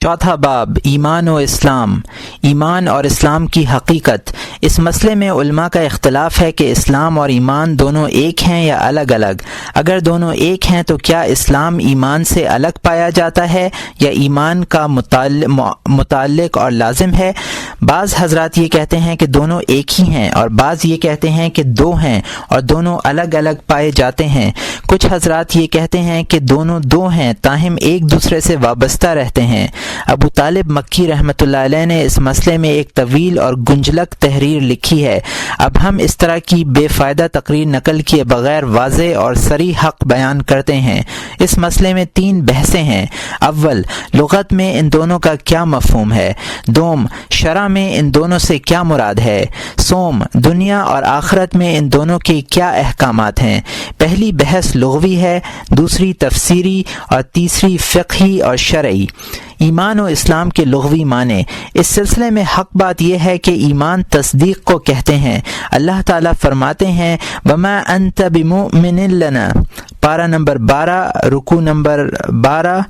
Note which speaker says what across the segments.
Speaker 1: چوتھا باب ایمان و اسلام، ایمان اور اسلام کی حقیقت۔ اس مسئلے میں علماء کا اختلاف ہے کہ اسلام اور ایمان دونوں ایک ہیں یا الگ الگ۔ اگر دونوں ایک ہیں تو کیا اسلام ایمان سے الگ پایا جاتا ہے یا ایمان کا متعلق اور لازم ہے؟ بعض حضرات یہ کہتے ہیں کہ دونوں ایک ہی ہیں، اور بعض یہ کہتے ہیں کہ دو ہیں اور دونوں الگ الگ پائے جاتے ہیں۔ کچھ حضرات یہ کہتے ہیں کہ دونوں دو ہیں تاہم ایک دوسرے سے وابستہ رہتے ہیں۔ ابو طالب مکی رحمۃ اللہ علیہ نے اس مسئلے میں ایک طویل اور گنجلک تحریر لکھی ہے۔ اب ہم اس طرح کی بے فائدہ تقریر نقل کیے بغیر واضح اور صریح حق بیان کرتے ہیں۔ اس مسئلے میں 3 بحثیں ہیں۔ اول، لغت میں ان دونوں کا کیا مفہوم ہے؟ دوم، شرع میں ان دونوں سے کیا مراد ہے؟ سوم، دنیا اور آخرت میں ان دونوں کے کیا احکامات ہیں؟ پہلی بحث لغوی ہے، دوسری تفسیری اور تیسری فقہی اور شرعی۔ ایمان و اسلام کے لغوی معنی۔ اس سلسلے میں حق بات یہ ہے کہ ایمان تصدیق کو کہتے ہیں۔ اللہ تعالیٰ فرماتے ہیں وَمَا أَنْتَ بِمُؤْمِنٍ لَنَا، پارہ نمبر 12، رکوع نمبر 12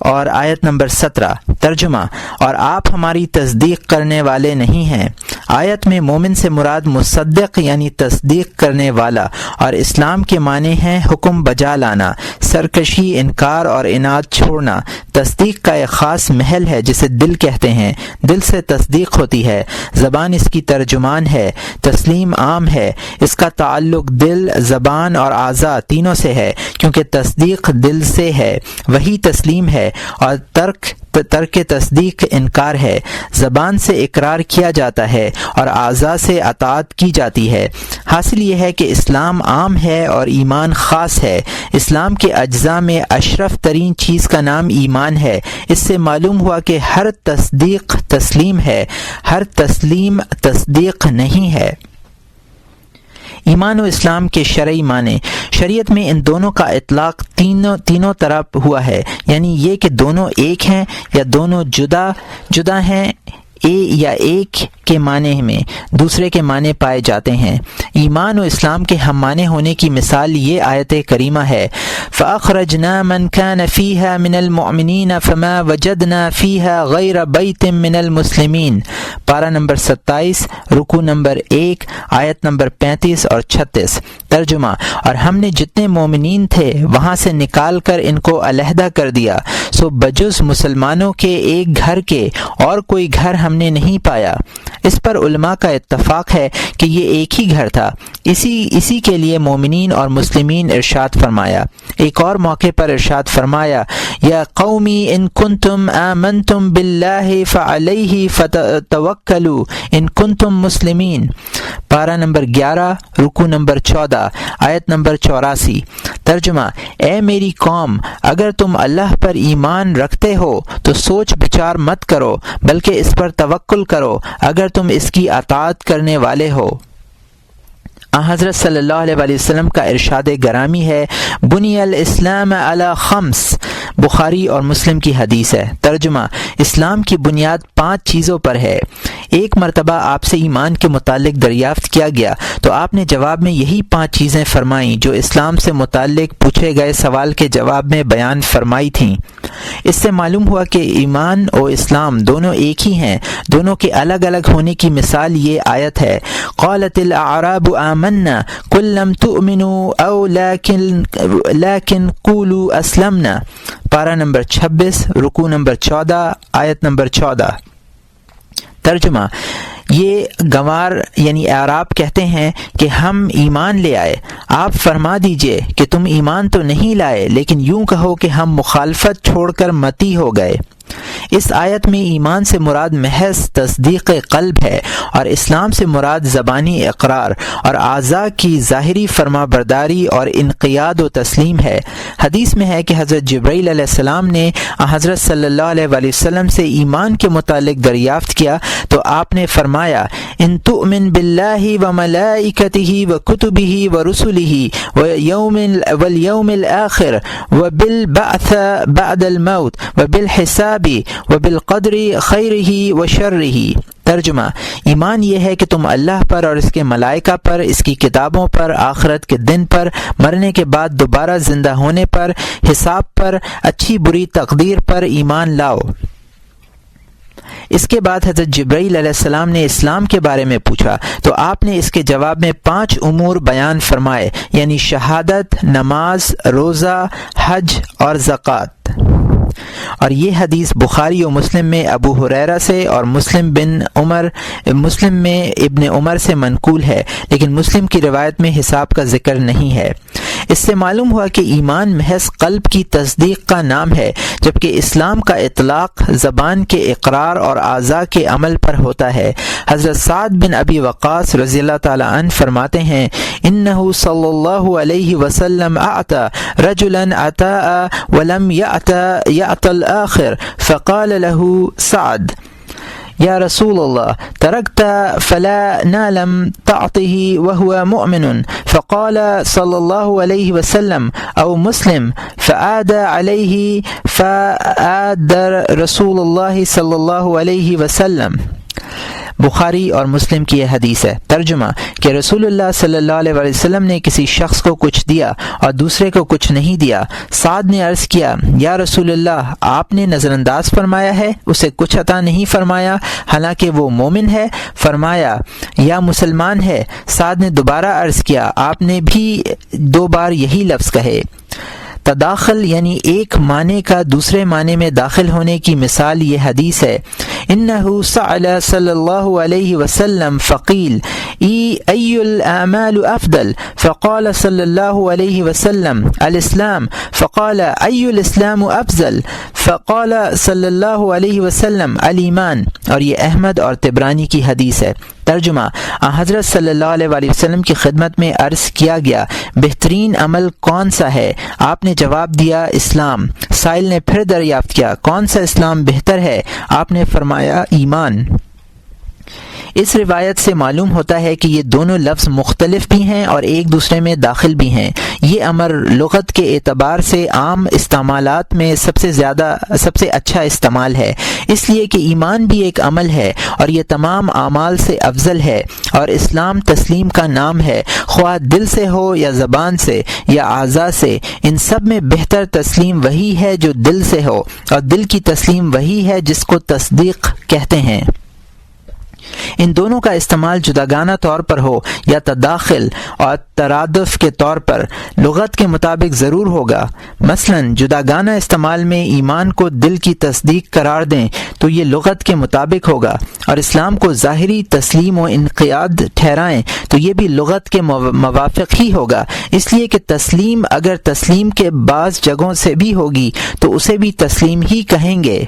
Speaker 1: اور آیت نمبر 17۔ ترجمہ، اور آپ ہماری تصدیق کرنے والے نہیں ہیں۔ آیت میں مومن سے مراد مصدق یعنی تصدیق کرنے والا، اور اسلام کے معنی ہیں حکم بجا لانا، سرکشی، انکار اور عناد چھوڑنا۔ تصدیق کا ایک خاص محل ہے جسے دل کہتے ہیں۔ دل سے تصدیق ہوتی ہے، زبان اس کی ترجمان ہے۔ تسلیم عام ہے، اس کا تعلق دل، زبان اور اعضاء تینوں سے ہے، کیونکہ تصدیق دل سے ہے، وہی تسلیم ہے، اور ترک تصدیق انکار ہے۔ زبان سے اقرار کیا جاتا ہے اور اعضاء سے اطاعت کی جاتی ہے۔ حاصل یہ ہے کہ اسلام عام ہے اور ایمان خاص ہے۔ اسلام کے اجزاء میں اشرف ترین چیز کا نام ایمان ہے۔ اس سے معلوم ہوا کہ ہر تصدیق تسلیم ہے، ہر تسلیم تصدیق نہیں ہے۔ ایمان و اسلام کے شرعی معنی۔ شریعت میں ان دونوں کا اطلاق تینوں طرف ہوا ہے، یعنی یہ کہ دونوں ایک ہیں یا دونوں جدا ہیں، یا ایک کے معنی میں دوسرے کے معنی پائے جاتے ہیں۔ ایمان و اسلام کے ہم معنی ہونے کی مثال یہ آیت کریمہ ہے فَأَخْرَجْنَا مَنْ كَانَ فِيهَا مِنَ الْمُؤْمِنِينَ فَمَا وَجَدْنَا فِيهَا غَيْرَ بَيْتٍ مِنَ الْمُسْلِمِينَ، پارہ نمبر 27، رکوع نمبر 1، آیت نمبر 35 اور 36۔ ترجمہ، اور ہم نے جتنے مومنین تھے وہاں سے نکال کر ان کو علیحدہ کر دیا، سو بجز مسلمانوں کے ایک گھر کے اور کوئی گھر ہم نے نہیں پایا۔ اس پر علماء کا اتفاق ہے کہ یہ ایک ہی گھر تھا، اسی کے لیے مومنین اور مسلمین ارشاد فرمایا۔ ایک اور موقع پر ارشاد فرمایا یا قومی ان کنتم آمنتم باللہ فعلیہ فتوکلوا ان کنتم مسلمین، پارہ نمبر 11، رکوع نمبر 14، آیت نمبر 84۔ ترجمہ، اے میری قوم، اگر تم اللہ پر ایمان رکھتے ہو تو سوچ بچار مت کرو بلکہ اس پر توکل کرو اگر تم اس کی اطاعت کرنے والے ہو۔ حضرت صلی اللہ علیہ وآلہ وسلم کا ارشاد گرامی ہے بنی الاسلام علی 5، بخاری اور مسلم کی حدیث ہے۔ ترجمہ، اسلام کی بنیاد 5 چیزوں پر ہے۔ ایک مرتبہ آپ سے ایمان کے متعلق دریافت کیا گیا تو آپ نے جواب میں یہی 5 چیزیں فرمائیں جو اسلام سے متعلق پوچھے گئے سوال کے جواب میں بیان فرمائی تھیں۔ اس سے معلوم ہوا کہ ایمان و اسلام دونوں ایک ہی ہیں۔ دونوں کے الگ الگ ہونے کی مثال یہ آیت ہے قالت الاعراب آمنا قل لم تؤمنوا او لیکن قولوا اسلمنا، پارہ نمبر 26، رکوع نمبر 14، آیت نمبر 14۔ ترجمہ، یہ گنوار یعنی اعراب کہتے ہیں کہ ہم ایمان لے آئے۔ آپ فرما دیجئے کہ تم ایمان تو نہیں لائے لیکن یوں کہو کہ ہم مخالفت چھوڑ کر متی ہو گئے۔ اس آیت میں ایمان سے مراد محض تصدیق قلب ہے اور اسلام سے مراد زبانی اقرار اور اعضاء کی ظاہری فرما برداری اور انقیاد و تسلیم ہے۔ حدیث میں ہے کہ حضرت جبرائیل علیہ السلام نے حضرت صلی اللہ علیہ وآلہ وسلم سے ایمان کے متعلق دریافت کیا تو آپ نے فرمایا ان تؤمن باللہ وملائکتہ وکتبہ ورسلہ والیوم الآخر وبالبعث بعد الموت وبالحساب وبالقدر خیرہ وشرہ۔ ترجمہ، ایمان یہ ہے کہ تم اللہ پر اور اس کے ملائکہ پر، اس کی کتابوں پر، آخرت کے دن پر، مرنے کے بعد دوبارہ زندہ ہونے پر، حساب پر، اچھی بری تقدیر پر ایمان لاؤ۔ اس کے بعد حضرت جبرائیل علیہ السلام نے اسلام کے بارے میں پوچھا تو آپ نے اس کے جواب میں 5 امور بیان فرمائے، یعنی شہادت، نماز، روزہ، حج اور زکوٰۃ۔ اور یہ حدیث بخاری و مسلم میں ابو ہریرہ سے اور مسلم میں ابن عمر سے منقول ہے، لیکن مسلم کی روایت میں حساب کا ذکر نہیں ہے۔ اس سے معلوم ہوا کہ ایمان محض قلب کی تصدیق کا نام ہے، جبکہ اسلام کا اطلاق زبان کے اقرار اور اعضاء کے عمل پر ہوتا ہے۔ حضرت سعد بن ابی وقاص رضی اللہ تعالی عنہ فرماتے ہیں، انہ صلی اللہ علیہ وسلم اعطى رجلا عطاء ولم يعط الآخر فقال له سعد یا رسول اللہ ترکت فلا نعلم تعطه وهو مؤمن فقال صلی اللہ علیہ وسلم او مسلم فعاد علیہ فعاد رسول اللہ صلی اللہ علیہ وسلم۔ بخاری اور مسلم کی یہ حدیث ہے۔ ترجمہ کہ رسول اللہ صلی اللہ علیہ وسلم نے کسی شخص کو کچھ دیا اور دوسرے کو کچھ نہیں دیا۔ سعد نے عرض کیا، یا رسول اللہ آپ نے نظر انداز فرمایا ہے، اسے کچھ عطا نہیں فرمایا حالانکہ وہ مومن ہے؟ فرمایا یا مسلمان ہے۔ سعد نے دوبارہ عرض کیا، آپ نے بھی 2 بار یہی لفظ کہے۔ تداخل یعنی ایک معنی کا دوسرے معنی میں داخل ہونے کی مثال یہ حدیث ہے۔ انہ سأل صلی اللہ علیہ وسلم فقیل ای الاعمال افضل فقال صلی اللہ علیہ وسلم الاسلام فقال ای الاسلام افضل فقال صلی اللہ علیہ وسلم الایمان۔ اور یہ احمد اور طبرانی کی حدیث ہے۔ ترجمہ حضرت صلی اللہ علیہ وآلہ وسلم کی خدمت میں عرض کیا گیا، بہترین عمل کون سا ہے؟ آپ نے جواب دیا اسلام۔ سائل نے پھر دریافت کیا، کون سا اسلام بہتر ہے؟ آپ نے فرمایا ایمان۔ اس روایت سے معلوم ہوتا ہے کہ یہ دونوں لفظ مختلف بھی ہیں اور ایک دوسرے میں داخل بھی ہیں۔ یہ امر لغت کے اعتبار سے عام استعمالات میں سب سے اچھا استعمال ہے، اس لیے کہ ایمان بھی ایک عمل ہے اور یہ تمام اعمال سے افضل ہے، اور اسلام تسلیم کا نام ہے، خواہ دل سے ہو یا زبان سے یا اعضاء سے۔ ان سب میں بہتر تسلیم وہی ہے جو دل سے ہو، اور دل کی تسلیم وہی ہے جس کو تصدیق کہتے ہیں۔ ان دونوں کا استعمال جداگانہ طور پر ہو یا تداخل اور ترادف کے طور پر لغت کے مطابق ضرور ہوگا۔ مثلا جداگانہ استعمال میں ایمان کو دل کی تصدیق قرار دیں تو یہ لغت کے مطابق ہوگا، اور اسلام کو ظاہری تسلیم و انقیاد ٹھہرائیں تو یہ بھی لغت کے موافق ہی ہوگا، اس لیے کہ تسلیم اگر تسلیم کے بعض جگہوں سے بھی ہوگی تو اسے بھی تسلیم ہی کہیں گے۔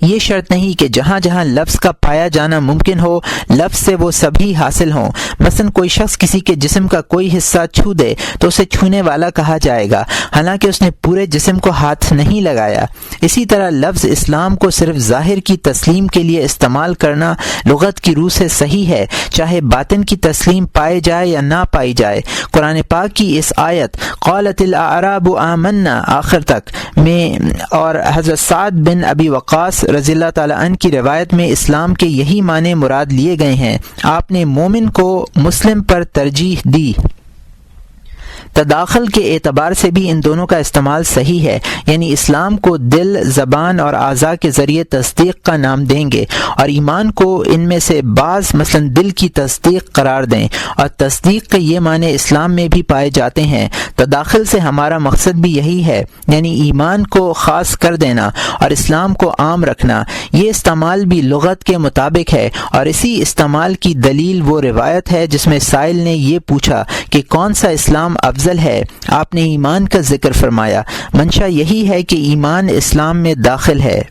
Speaker 1: یہ شرط نہیں کہ جہاں جہاں لفظ کا پایا جانا ممکن ہو لفظ سے وہ سبھی حاصل ہوں۔ مثلا کوئی شخص کسی کے جسم کا کوئی حصہ چھو دے تو اسے چھونے والا کہا جائے گا، حالانکہ اس نے پورے جسم کو ہاتھ نہیں لگایا۔ اسی طرح لفظ اسلام کو صرف ظاہر کی تسلیم کے لیے استعمال کرنا لغت کی روح سے صحیح ہے، چاہے باطن کی تسلیم پائے جائے یا نہ پائی جائے۔ قرآن پاک کی اس آیت قالت الاعراب آمنا آخر تک میں اور حضرت سعد بن ابی وقاص رضی اللہ تعالیٰ عنہ کی روایت میں اسلام کے یہی معنی مراد لیے گئے ہیں۔ آپ نے مومن کو مسلم پر ترجیح دی۔ تداخل کے اعتبار سے بھی ان دونوں کا استعمال صحیح ہے، یعنی اسلام کو دل، زبان اور اعضاء کے ذریعے تصدیق کا نام دیں گے، اور ایمان کو ان میں سے بعض مثلا دل کی تصدیق قرار دیں، اور تصدیق کے یہ معنی اسلام میں بھی پائے جاتے ہیں۔ تداخل سے ہمارا مقصد بھی یہی ہے، یعنی ایمان کو خاص کر دینا اور اسلام کو عام رکھنا۔ یہ استعمال بھی لغت کے مطابق ہے، اور اسی استعمال کی دلیل وہ روایت ہے جس میں سائل نے یہ پوچھا کہ کون سا اسلام افضل ہے؟ آپ نے ایمان کا ذکر فرمایا۔ منشا یہی ہے کہ ایمان اسلام میں داخل ہے۔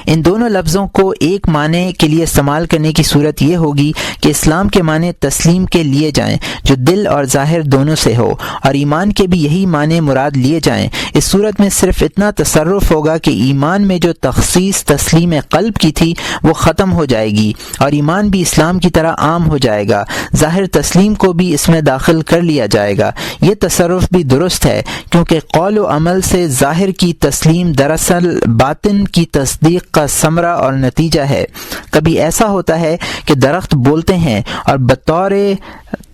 Speaker 1: ان دونوں لفظوں کو ایک معنی کے لیے استعمال کرنے کی صورت یہ ہوگی کہ اسلام کے معنی تسلیم کے لیے جائیں جو دل اور ظاہر دونوں سے ہو، اور ایمان کے بھی یہی معنی مراد لیے جائیں۔ اس صورت میں صرف اتنا تصرف ہوگا کہ ایمان میں جو تخصیص تسلیم قلب کی تھی وہ ختم ہو جائے گی، اور ایمان بھی اسلام کی طرح عام ہو جائے گا۔ ظاہر تسلیم کو بھی اس میں داخل کر لیا جائے گا۔ یہ تصرف بھی درست ہے، کیونکہ قول و عمل سے ظاہر کی تسلیم دراصل باطن کی تصدیق کا ثمرہ اور نتیجہ ہے۔ کبھی ایسا ہوتا ہے کہ درخت بولتے ہیں اور بطور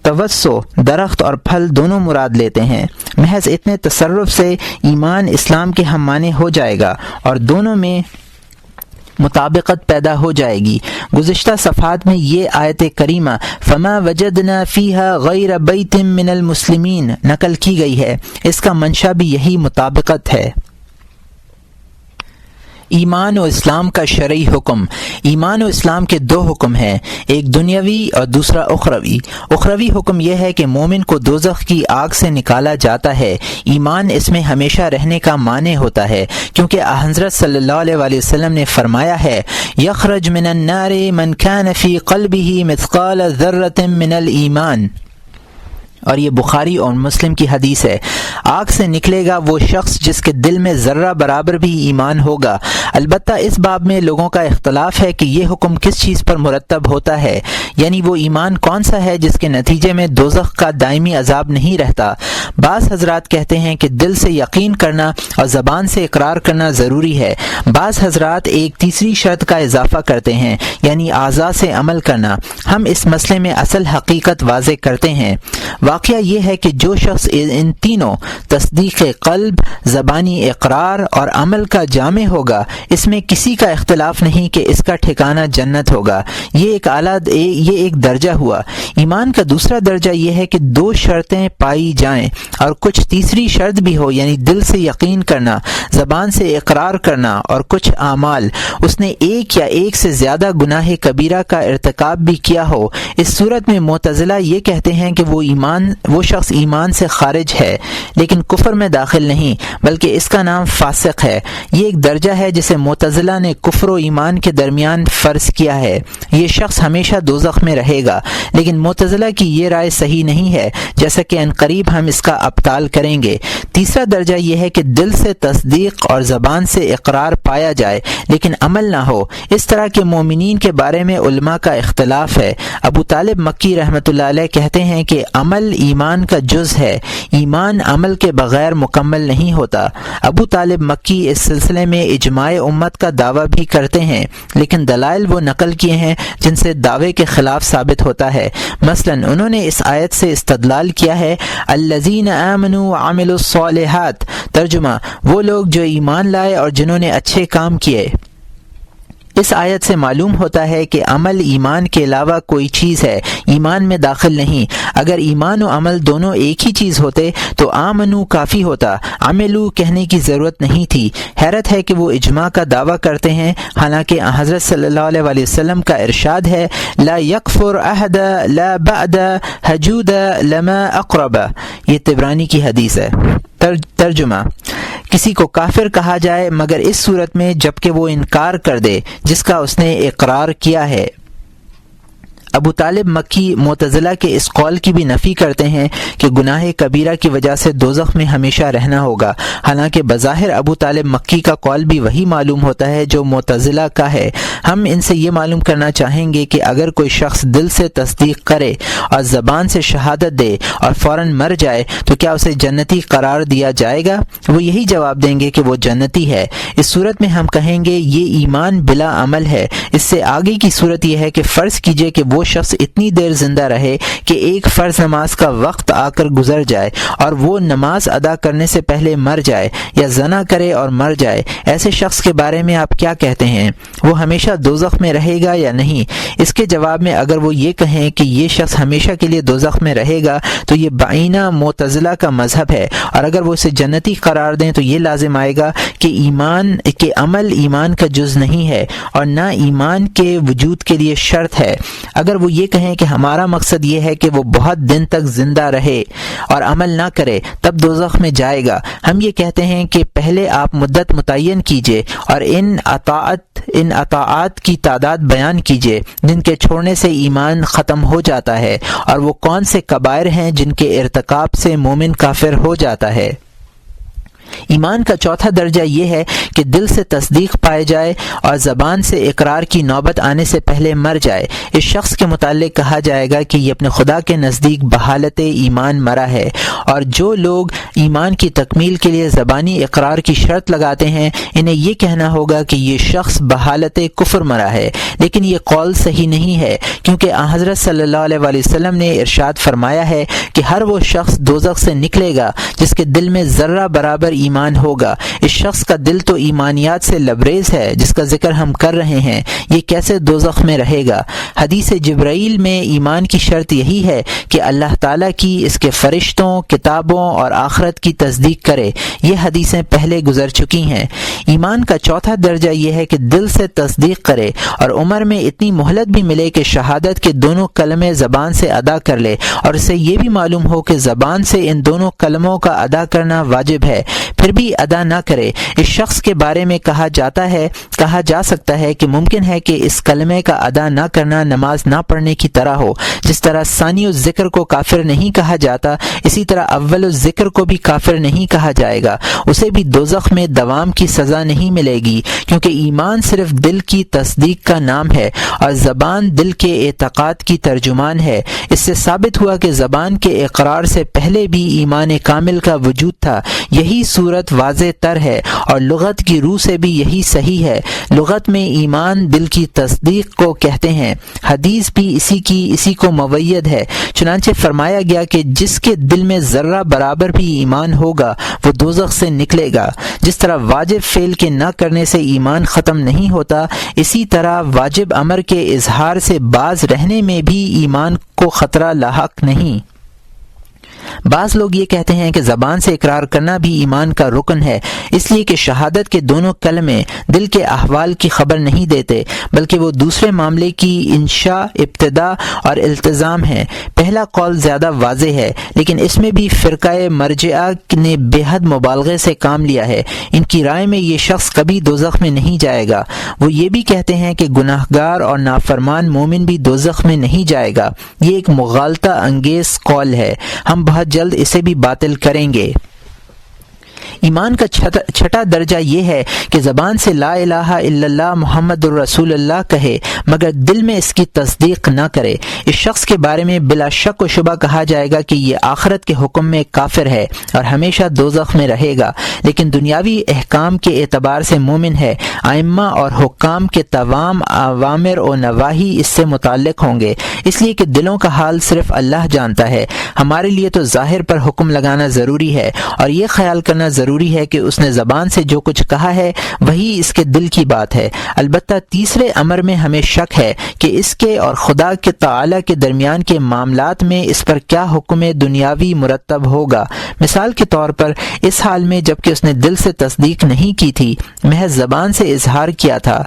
Speaker 1: توسع درخت اور پھل دونوں مراد لیتے ہیں۔ محض اتنے تصرف سے ایمان اسلام کے ہم معنی ہو جائے گا، اور دونوں میں مطابقت پیدا ہو جائے گی۔ گزشتہ صفحات میں یہ آیت کریمہ فما وجدنا فیہا غیر بیت من المسلمین نقل کی گئی ہے، اس کا منشا بھی یہی مطابقت ہے۔ ایمان و اسلام کا شرعی حکم۔ ایمان و اسلام کے دو حکم ہیں، ایک دنیاوی اور دوسرا اخروی۔ اخروی حکم یہ ہے کہ مومن کو دوزخ کی آگ سے نکالا جاتا ہے، ایمان اس میں ہمیشہ رہنے کا معنی ہوتا ہے، کیونکہ حضرت صلی اللہ علیہ وآلہ وسلم نے فرمایا ہے یخرج من النار من کان فی قلبہ مثقال ذرۃ من الایمان، اور یہ بخاری اور مسلم کی حدیث ہے۔ آگ سے نکلے گا وہ شخص جس کے دل میں ذرہ برابر بھی ایمان ہوگا۔ البتہ اس باب میں لوگوں کا اختلاف ہے کہ یہ حکم کس چیز پر مرتب ہوتا ہے، یعنی وہ ایمان کون سا ہے جس کے نتیجے میں دوزخ کا دائمی عذاب نہیں رہتا۔ بعض حضرات کہتے ہیں کہ دل سے یقین کرنا اور زبان سے اقرار کرنا ضروری ہے۔ بعض حضرات ایک تیسری شرط کا اضافہ کرتے ہیں، یعنی اعضاء سے عمل کرنا۔ ہم اس مسئلے میں اصل حقیقت واضح کرتے ہیں۔ واقعہ یہ ہے کہ جو شخص ان تینوں تصدیق قلب، زبانی اقرار اور عمل کا جامع ہوگا، اس میں کسی کا اختلاف نہیں کہ اس کا ٹھکانہ جنت ہوگا۔ یہ ایک درجہ ہوا۔ ایمان کا دوسرا درجہ یہ ہے کہ دو شرطیں پائی جائیں اور کچھ تیسری شرط بھی ہو، یعنی دل سے یقین کرنا، زبان سے اقرار کرنا اور کچھ اعمال، اس نے ایک یا ایک سے زیادہ گناہ کبیرہ کا ارتکاب بھی کیا ہو۔ اس صورت میں معتزلہ یہ کہتے ہیں کہ وہ شخص ایمان سے خارج ہے لیکن کفر میں داخل نہیں، بلکہ اس کا نام فاسق ہے۔ یہ ایک درجہ ہے جسے معتزلہ نے کفر و ایمان کے درمیان فرض کیا ہے۔ یہ شخص ہمیشہ دوزخ میں رہے گا، لیکن معتزلہ کی یہ رائے صحیح نہیں ہے، جیسا کہ عنقریب ہم اس کا ابطال کریں گے۔ تیسرا درجہ یہ ہے کہ دل سے تصدیق اور زبان سے اقرار پایا جائے لیکن عمل نہ ہو۔ اس طرح کے مومنین کے بارے میں علماء کا اختلاف ہے۔ ابو طالب مکی رحمۃ اللہ علیہ کہتے ہیں کہ عمل ایمان کا جز ہے، ایمان عمل کے بغیر مکمل نہیں ہوتا۔ ابو طالب مکی اس سلسلے میں اجماع امت کا دعویٰ بھی کرتے ہیں، لیکن دلائل وہ نقل کیے ہیں جن سے دعوے کے خلاف ثابت ہوتا ہے۔ مثلا انہوں نے اس آیت سے استدلال کیا ہے الذین آمنوا وعملوا الصالحات، ترجمہ وہ لوگ جو ایمان لائے اور جنہوں نے اچھے کام کیے۔ اس آیت سے معلوم ہوتا ہے کہ عمل ایمان کے علاوہ کوئی چیز ہے، ایمان میں داخل نہیں۔ اگر ایمان و عمل دونوں ایک ہی چیز ہوتے تو آمنو کافی ہوتا، عملو کہنے کی ضرورت نہیں تھی۔ حیرت ہے کہ وہ اجماع کا دعویٰ کرتے ہیں، حالانکہ حضرت صلی اللہ علیہ وآلہ وسلم کا ارشاد ہے لا یکفر احد لا بعد حجود لما اقرب، یہ طبرانی کی حدیث ہے۔ ترجمہ کسی کو کافر کہا جائے مگر اس صورت میں جبکہ وہ انکار کر دے جس کا اس نے اقرار کیا ہے۔ ابو طالب مکی معتزلہ کے اس قول کی بھی نفی کرتے ہیں کہ گناہ کبیرہ کی وجہ سے دوزخ میں ہمیشہ رہنا ہوگا، حالانکہ بظاہر ابو طالب مکی کا قول بھی وہی معلوم ہوتا ہے جو معتزلہ کا ہے۔ ہم ان سے یہ معلوم کرنا چاہیں گے کہ اگر کوئی شخص دل سے تصدیق کرے اور زبان سے شہادت دے اور فوراً مر جائے تو کیا اسے جنتی قرار دیا جائے گا؟ وہ یہی جواب دیں گے کہ وہ جنتی ہے۔ اس صورت میں ہم کہیں گے یہ ایمان بلا عمل ہے۔ اس سے آگے کی صورت یہ ہے کہ فرض کیجئے کہ وہ شخص اتنی دیر زندہ رہے کہ ایک فرض نماز کا وقت آ کر گزر جائے اور وہ نماز ادا کرنے سے پہلے مر جائے، یا زنا کرے اور مر جائے۔ ایسے شخص کے بارے میں آپ کیا کہتے ہیں؟ وہ ہمیشہ دوزخ میں رہے گا یا نہیں؟ اس کے جواب میں اگر وہ یہ کہیں کہ یہ شخص ہمیشہ کے لیے دوزخ میں رہے گا تو یہ بعینہ معتزلہ کا مذہب ہے، اور اگر وہ اسے جنتی قرار دیں تو یہ لازم آئے گا کہ عمل ایمان کا جز نہیں ہے اور نہ ایمان کے وجود کے لیے شرط ہے۔ اگر وہ یہ کہیں کہ ہمارا مقصد یہ ہے کہ وہ بہت دن تک زندہ رہے اور عمل نہ کرے تب دوزخ میں جائے گا، ہم یہ کہتے ہیں کہ پہلے آپ مدت متعین کیجئے اور ان اطاعات کی تعداد بیان کیجئے جن کے چھوڑنے سے ایمان ختم ہو جاتا ہے، اور وہ کون سے کبائر ہیں جن کے ارتکاب سے مومن کافر ہو جاتا ہے۔ ایمان کا چوتھا درجہ یہ ہے کہ دل سے تصدیق پائے جائے اور زبان سے اقرار کی نوبت آنے سے پہلے مر جائے۔ اس شخص کے متعلق کہا جائے گا کہ یہ اپنے خدا کے نزدیک بحالت ایمان مرا ہے، اور جو لوگ ایمان کی تکمیل کے لیے زبانی اقرار کی شرط لگاتے ہیں انہیں یہ کہنا ہوگا کہ یہ شخص بحالت کفر مرا ہے، لیکن یہ قول صحیح نہیں ہے، کیونکہ حضرت صلی اللہ علیہ وآلہ وسلم نے ارشاد فرمایا ہے کہ ہر وہ شخص دوزخ سے نکلے گا جس کے دل میں ذرہ برابر ایمان ہوگا؟ اس شخص کا دل تو ایمانیات سے لبریز ہے جس کا ذکر ہم کر رہے ہیں، یہ کیسے دوزخ میں رہے گا؟ حدیث جبرائیل میں ایمان کی شرط یہی ہے کہ اللہ تعالیٰ کی، اس کے فرشتوں، کتابوں اور آخرت کی تصدیق کرے۔ یہ حدیثیں پہلے گزر چکی ہیں۔ ایمان کا چوتھا درجہ یہ ہے کہ دل سے تصدیق کرے اور عمر میں اتنی مہلت بھی ملے کہ شہادت کے دونوں کلمے زبان سے ادا کر لے اور اسے یہ بھی معلوم ہو کہ زبان سے ان دونوں کلموں کا ادا کرنا واجب ہے، پھر بھی ادا نہ کرے۔ اس شخص کے بارے میں کہا جا سکتا ہے کہ ممکن ہے کہ اس کلمے کا ادا نہ کرنا نماز نہ پڑھنے کی طرح ہو۔ جس طرح ثانی الذکر کو کافر نہیں کہا جاتا، اسی طرح اول الذکر کو بھی کافر نہیں کہا جائے گا۔ اسے بھی دوزخ میں دوام کی سزا نہیں ملے گی، کیونکہ ایمان صرف دل کی تصدیق کا نام ہے اور زبان دل کے اعتقاد کی ترجمان ہے۔ اس سے ثابت ہوا کہ زبان کے اقرار سے پہلے بھی ایمان کامل کا وجود تھا۔ یہی صورت واضح تر ہے اور لغت کی روح سے بھی یہی صحیح ہے۔ لغت میں ایمان دل کی تصدیق کو کہتے ہیں، حدیث بھی اسی کو موید ہے۔ چنانچہ فرمایا گیا کہ جس کے دل میں ذرہ برابر بھی ایمان ہوگا وہ دوزخ سے نکلے گا۔ جس طرح واجب فعل کے نہ کرنے سے ایمان ختم نہیں ہوتا، اسی طرح واجب امر کے اظہار سے باز رہنے میں بھی ایمان کو خطرہ لاحق نہیں۔ بعض لوگ یہ کہتے ہیں کہ زبان سے اقرار کرنا بھی ایمان کا رکن ہے، اس لیے کہ شہادت کے دونوں کلمے دل کے احوال کی خبر نہیں دیتے، بلکہ وہ دوسرے معاملے کی انشاء، ابتدا اور التزام ہیں۔ پہلا قول زیادہ واضح ہے، لیکن اس میں بھی فرقہ مرجعہ نے بے حد مبالغے سے کام لیا ہے۔ ان کی رائے میں یہ شخص کبھی دوزخ میں نہیں جائے گا۔ وہ یہ بھی کہتے ہیں کہ گناہگار اور نافرمان مومن بھی دوزخ میں نہیں جائے گا۔ یہ ایک مغالطہ انگیز قول ہے، ہم بہت جلد اسے بھی باطل کریں گے۔ ایمان کا چھٹا درجہ یہ ہے کہ زبان سے لا الہ الا اللہ محمد الرسول اللہ کہے مگر دل میں اس کی تصدیق نہ کرے۔ اس شخص کے بارے میں بلا شک و شبہ کہا جائے گا کہ یہ آخرت کے حکم میں کافر ہے اور ہمیشہ دوزخ میں رہے گا، لیکن دنیاوی احکام کے اعتبار سے مومن ہے۔ ائمہ اور حکام کے تمام اوامر و نواہی اس سے متعلق ہوں گے، اس لیے کہ دلوں کا حال صرف اللہ جانتا ہے۔ ہمارے لیے تو ظاہر پر حکم لگانا ضروری ہے اور یہ خیال کرنا ضروری ہے کہ اس نے زبان سے جو کچھ کہا ہے وہی اس کے دل کی بات ہے۔ البتہ تیسرے امر میں ہمیں شک ہے کہ اس کے اور خدا کے تعالی کے درمیان کے معاملات میں اس پر کیا حکم دنیاوی مرتب ہوگا۔ مثال کے طور پر اس حال میں جبکہ اس نے دل سے تصدیق نہیں کی تھی، محض زبان سے اظہار کیا تھا،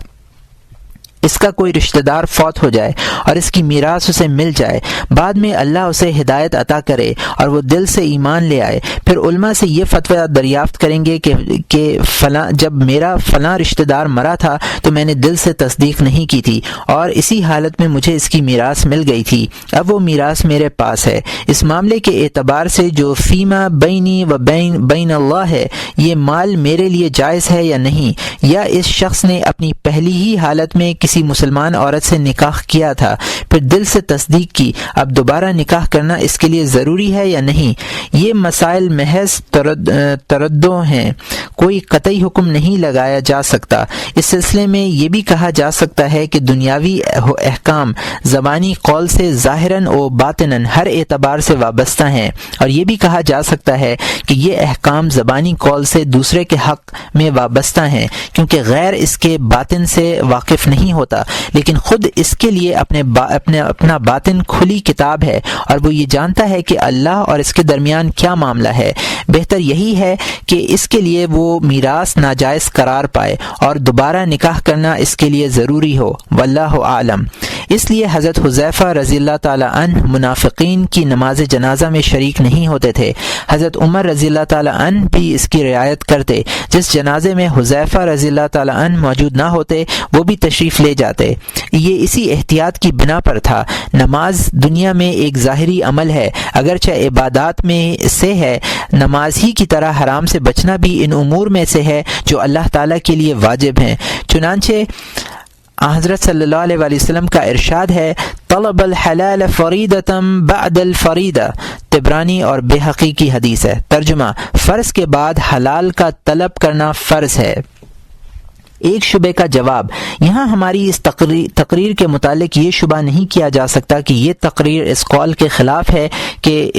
Speaker 1: اس کا کوئی رشتہ دار فوت ہو جائے اور اس کی میراث اسے مل جائے، بعد میں اللہ اسے ہدایت عطا کرے اور وہ دل سے ایمان لے آئے، پھر علماء سے یہ فتویٰ دریافت کریں گے کہ فلاں جب میرا فلاں رشتہ دار مرا تھا تو میں نے دل سے تصدیق نہیں کی تھی اور اسی حالت میں مجھے اس کی میراث مل گئی تھی، اب وہ میراث میرے پاس ہے۔ اس معاملے کے اعتبار سے جو فیما بینی و بین اللہ ہے، یہ مال میرے لیے جائز ہے یا نہیں، یا اس شخص نے اپنی پہلی ہی حالت میں کسی مسلمان عورت سے نکاح کیا تھا پھر دل سے تصدیق کی، اب دوبارہ نکاح کرنا اس کے لیے ضروری ہے یا نہیں، یہ مسائل محض تردد ہیں، کوئی قطعی حکم نہیں لگایا جا سکتا۔ اس سلسلے میں یہ بھی کہا جا سکتا ہے کہ دنیاوی احکام زبانی قول سے ظاہراً و باطناً ہر اعتبار سے وابستہ ہیں، اور یہ بھی کہا جا سکتا ہے کہ یہ احکام زبانی قول سے دوسرے کے حق میں وابستہ ہیں، کیونکہ غیر اس کے باطن سے واقف نہیں ہوتا، لیکن خود اس کے لیے اپنا باطن کھلی کتاب ہے اور وہ یہ جانتا ہے کہ اللہ اور اس کے درمیان کیا معاملہ ہے۔ بہتر یہی ہے کہ اس کے لیے وہ میراث ناجائز قرار پائے اور دوبارہ نکاح کرنا اس کے لیے ضروری ہو، واللہ عالم۔ اس لیے حضرت حذیفہ رضی اللہ تعالی عنہ منافقین کی نماز جنازہ میں شریک نہیں ہوتے تھے۔ حضرت عمر رضی اللہ تعالی عنہ بھی اس کی رعایت کرتے، جس جنازے میں حذیفہ رضی اللہ تعالی عنہ موجود نہ ہوتے وہ بھی تشریف لے جاتے۔ یہ اسی احتیاط کی بنا پر تھا۔ نماز دنیا میں ایک ظاہری عمل ہے، اگرچہ عبادات میں سے ہے، نماز ہی کی طرح حرام سے بچنا بھی ان امور میں سے ہے جو اللہ تعالیٰ کے لیے واجب ہیں۔ چنانچہ حضرت صلی اللہ علیہ وآلہ وسلم کا ارشاد ہے، طلب الحلال فریدۃ بعد الفریدہ، طبرانی اور بہقی کی حدیث ہے۔ ترجمہ، فرض کے بعد حلال کا طلب کرنا فرض ہے۔ ایک شبے کا جواب، یہاں ہماری اس تقریر کے متعلق یہ شبہ نہیں کیا جا سکتا کہ یہ تقریر اس قول کے خلاف ہے کہ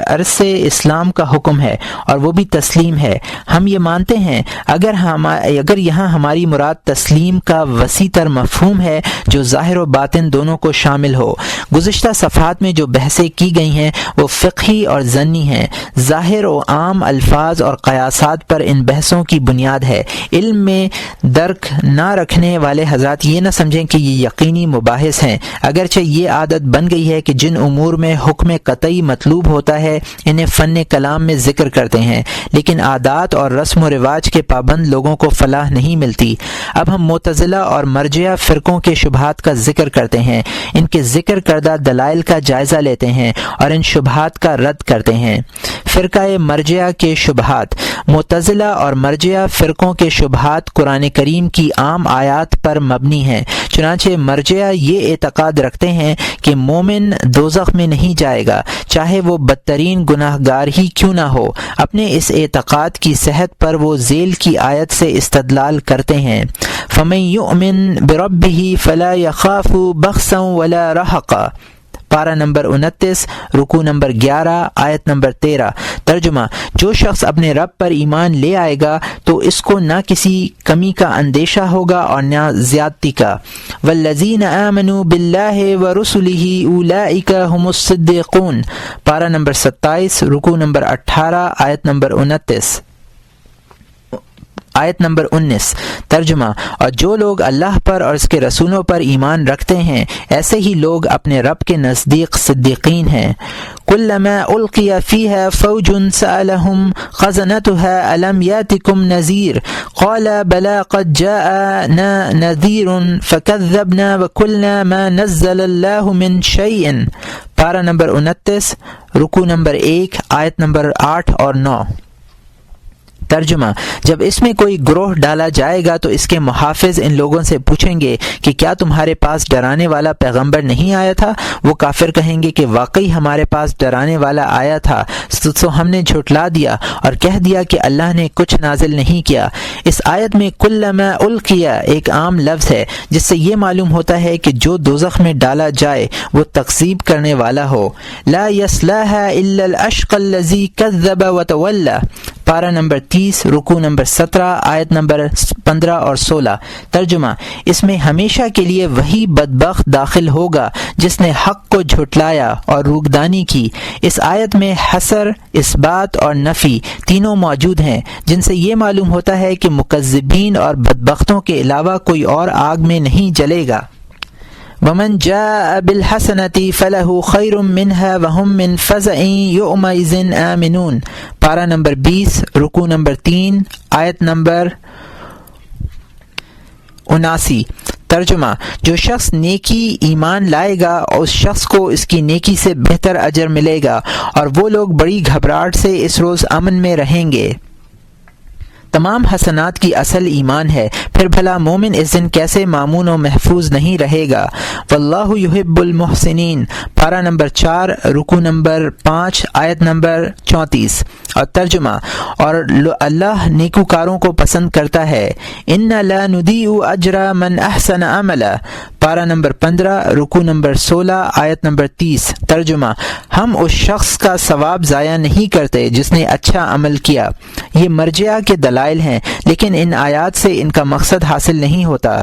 Speaker 1: عرص اسلام کا حکم ہے اور وہ بھی تسلیم ہے۔ ہم یہ مانتے ہیں اگر یہاں ہماری مراد تسلیم کا وسیع تر مفہوم ہے جو ظاہر و باطن دونوں کو شامل ہو۔ گزشتہ صفحات میں جو بحثیں کی گئی ہیں وہ فقہی اور ظنی ہیں۔ ظاہر و عام الفاظ اور قیاسات پر ان بحثوں کی بنیاد ہے۔ علم میں درک نہ رکھنے والے حضرات یہ نہ سمجھیں کہ یہ یقینی مباحث ہیں، اگرچہ یہ عادت بن گئی ہے کہ جن امور میں حکم قطعی مطلوب ہوتا ہے انہیں فن کلام میں ذکر کرتے ہیں، لیکن عادات اور رسم و رواج کے پابند لوگوں کو فلاح نہیں ملتی۔ اب ہم معتزلہ اور مرجئہ فرقوں کے شبہات کا ذکر کرتے ہیں، ان کے ذکر کردہ دلائل کا جائزہ لیتے ہیں اور ان شبہات کا رد کرتے ہیں۔ فرقہ مرجئہ کے شبہات۔ معتزلہ اور مرجئہ فرقوں کے شبہات قرآن کریم کی عام آیات پر مبنی ہیں۔ چنانچہ مرجئہ یہ اعتقاد رکھتے ہیں کہ مومن دوزخ میں نہیں جائے گا چاہے وہ بدترین گناہ گار ہی کیوں نہ ہو۔ اپنے اس اعتقاد کی صحت پر وہ ذیل کی آیت سے استدلال کرتے ہیں، فَمَن يُؤْمِن بِرَبِّهِ فَلَا يَخَافُ بَخْسًا وَلَا رَهَقًا، پارہ نمبر 29 رکوع نمبر 11 آیت نمبر 13۔ ترجمہ: جو شخص اپنے رب پر ایمان لے آئے گا تو اس کو نہ کسی کمی کا اندیشہ ہوگا اور نہ زیادتی کا۔ والذین آمنوا باللہ ورسلہ اولئک هم الصدیقون، پارہ نمبر 27 رکوع نمبر 18 آیت نمبر 19۔ ترجمہ: اور جو لوگ اللہ پر اور اس کے رسولوں پر ایمان رکھتے ہیں ایسے ہی لوگ اپنے رب کے نزدیک صدیقین ہیں۔ کلما القی فیہا فوج سألهم خزنتها الم یاتکم نذیر قال بلی قد جاءنا نذیر فکذبنا وقلنا ما نزل اللہ من شیء، پارہ نمبر 29 رکوع نمبر 1 آیت نمبر 8 اور 9۔ ترجمہ: جب اس میں کوئی گروہ ڈالا جائے گا تو اس کے محافظ ان لوگوں سے پوچھیں گے کہ کیا تمہارے پاس ڈرانے والا پیغمبر نہیں آیا تھا؟ وہ کافر کہیں گے کہ واقعی ہمارے پاس ڈرانے والا آیا تھا، تو ہم نے جھٹلا دیا اور کہہ دیا کہ اللہ نے کچھ نازل نہیں کیا۔ اس آیت میں کلما القیا ایک عام لفظ ہے جس سے یہ معلوم ہوتا ہے کہ جو دوزخ میں ڈالا جائے وہ تکذیب کرنے والا ہو۔ لا یصلاھا الا الاشقى الذی کذب وتولی، پارہ نمبر 30 رکوع نمبر 17 آیت نمبر 15 اور 16۔ ترجمہ: اس میں ہمیشہ کے لیے وہی بدبخت داخل ہوگا جس نے حق کو جھٹلایا اور روگدانی کی۔ اس آیت میں حصر، اثبات اور نفی تینوں موجود ہیں، جن سے یہ معلوم ہوتا ہے کہ مکذبین اور بدبختوں کے علاوہ کوئی اور آگ میں نہیں جلے گا۔ ومن جاء بالحسنة فله خير منها وهم من فزع يومئذ آمنون، پارہ نمبر 20 رکوع نمبر 3 آیت نمبر 79۔ ترجمہ: جو شخص نیکی ایمان لائے گا اس شخص کو اس کی نیکی سے بہتر اجر ملے گا اور وہ لوگ بڑی گھبراہٹ سے اس روز امن میں رہیں گے۔ تمام حسنات کی اصل ایمان ہے، پھر بھلا مومن اس دن کیسے مامون و محفوظ نہیں رہے گا؟ واللہ یحب المحسنین، پارہ نمبر 4 رکوع نمبر 5 آیت نمبر 34۔ اور ترجمہ: اور اللہ نیکوکاروں کو پسند کرتا ہے۔ ان لا نضیع اجر من احسن عملا، پارہ نمبر 15 رکوع نمبر 16 آیت نمبر 30۔ ترجمہ: ہم اس شخص کا ثواب ضائع نہیں کرتے جس نے اچھا عمل کیا۔ یہ مرجئہ کے دلائل ہیں، لیکن ان آیات سے ان کا مقصد حاصل نہیں ہوتا،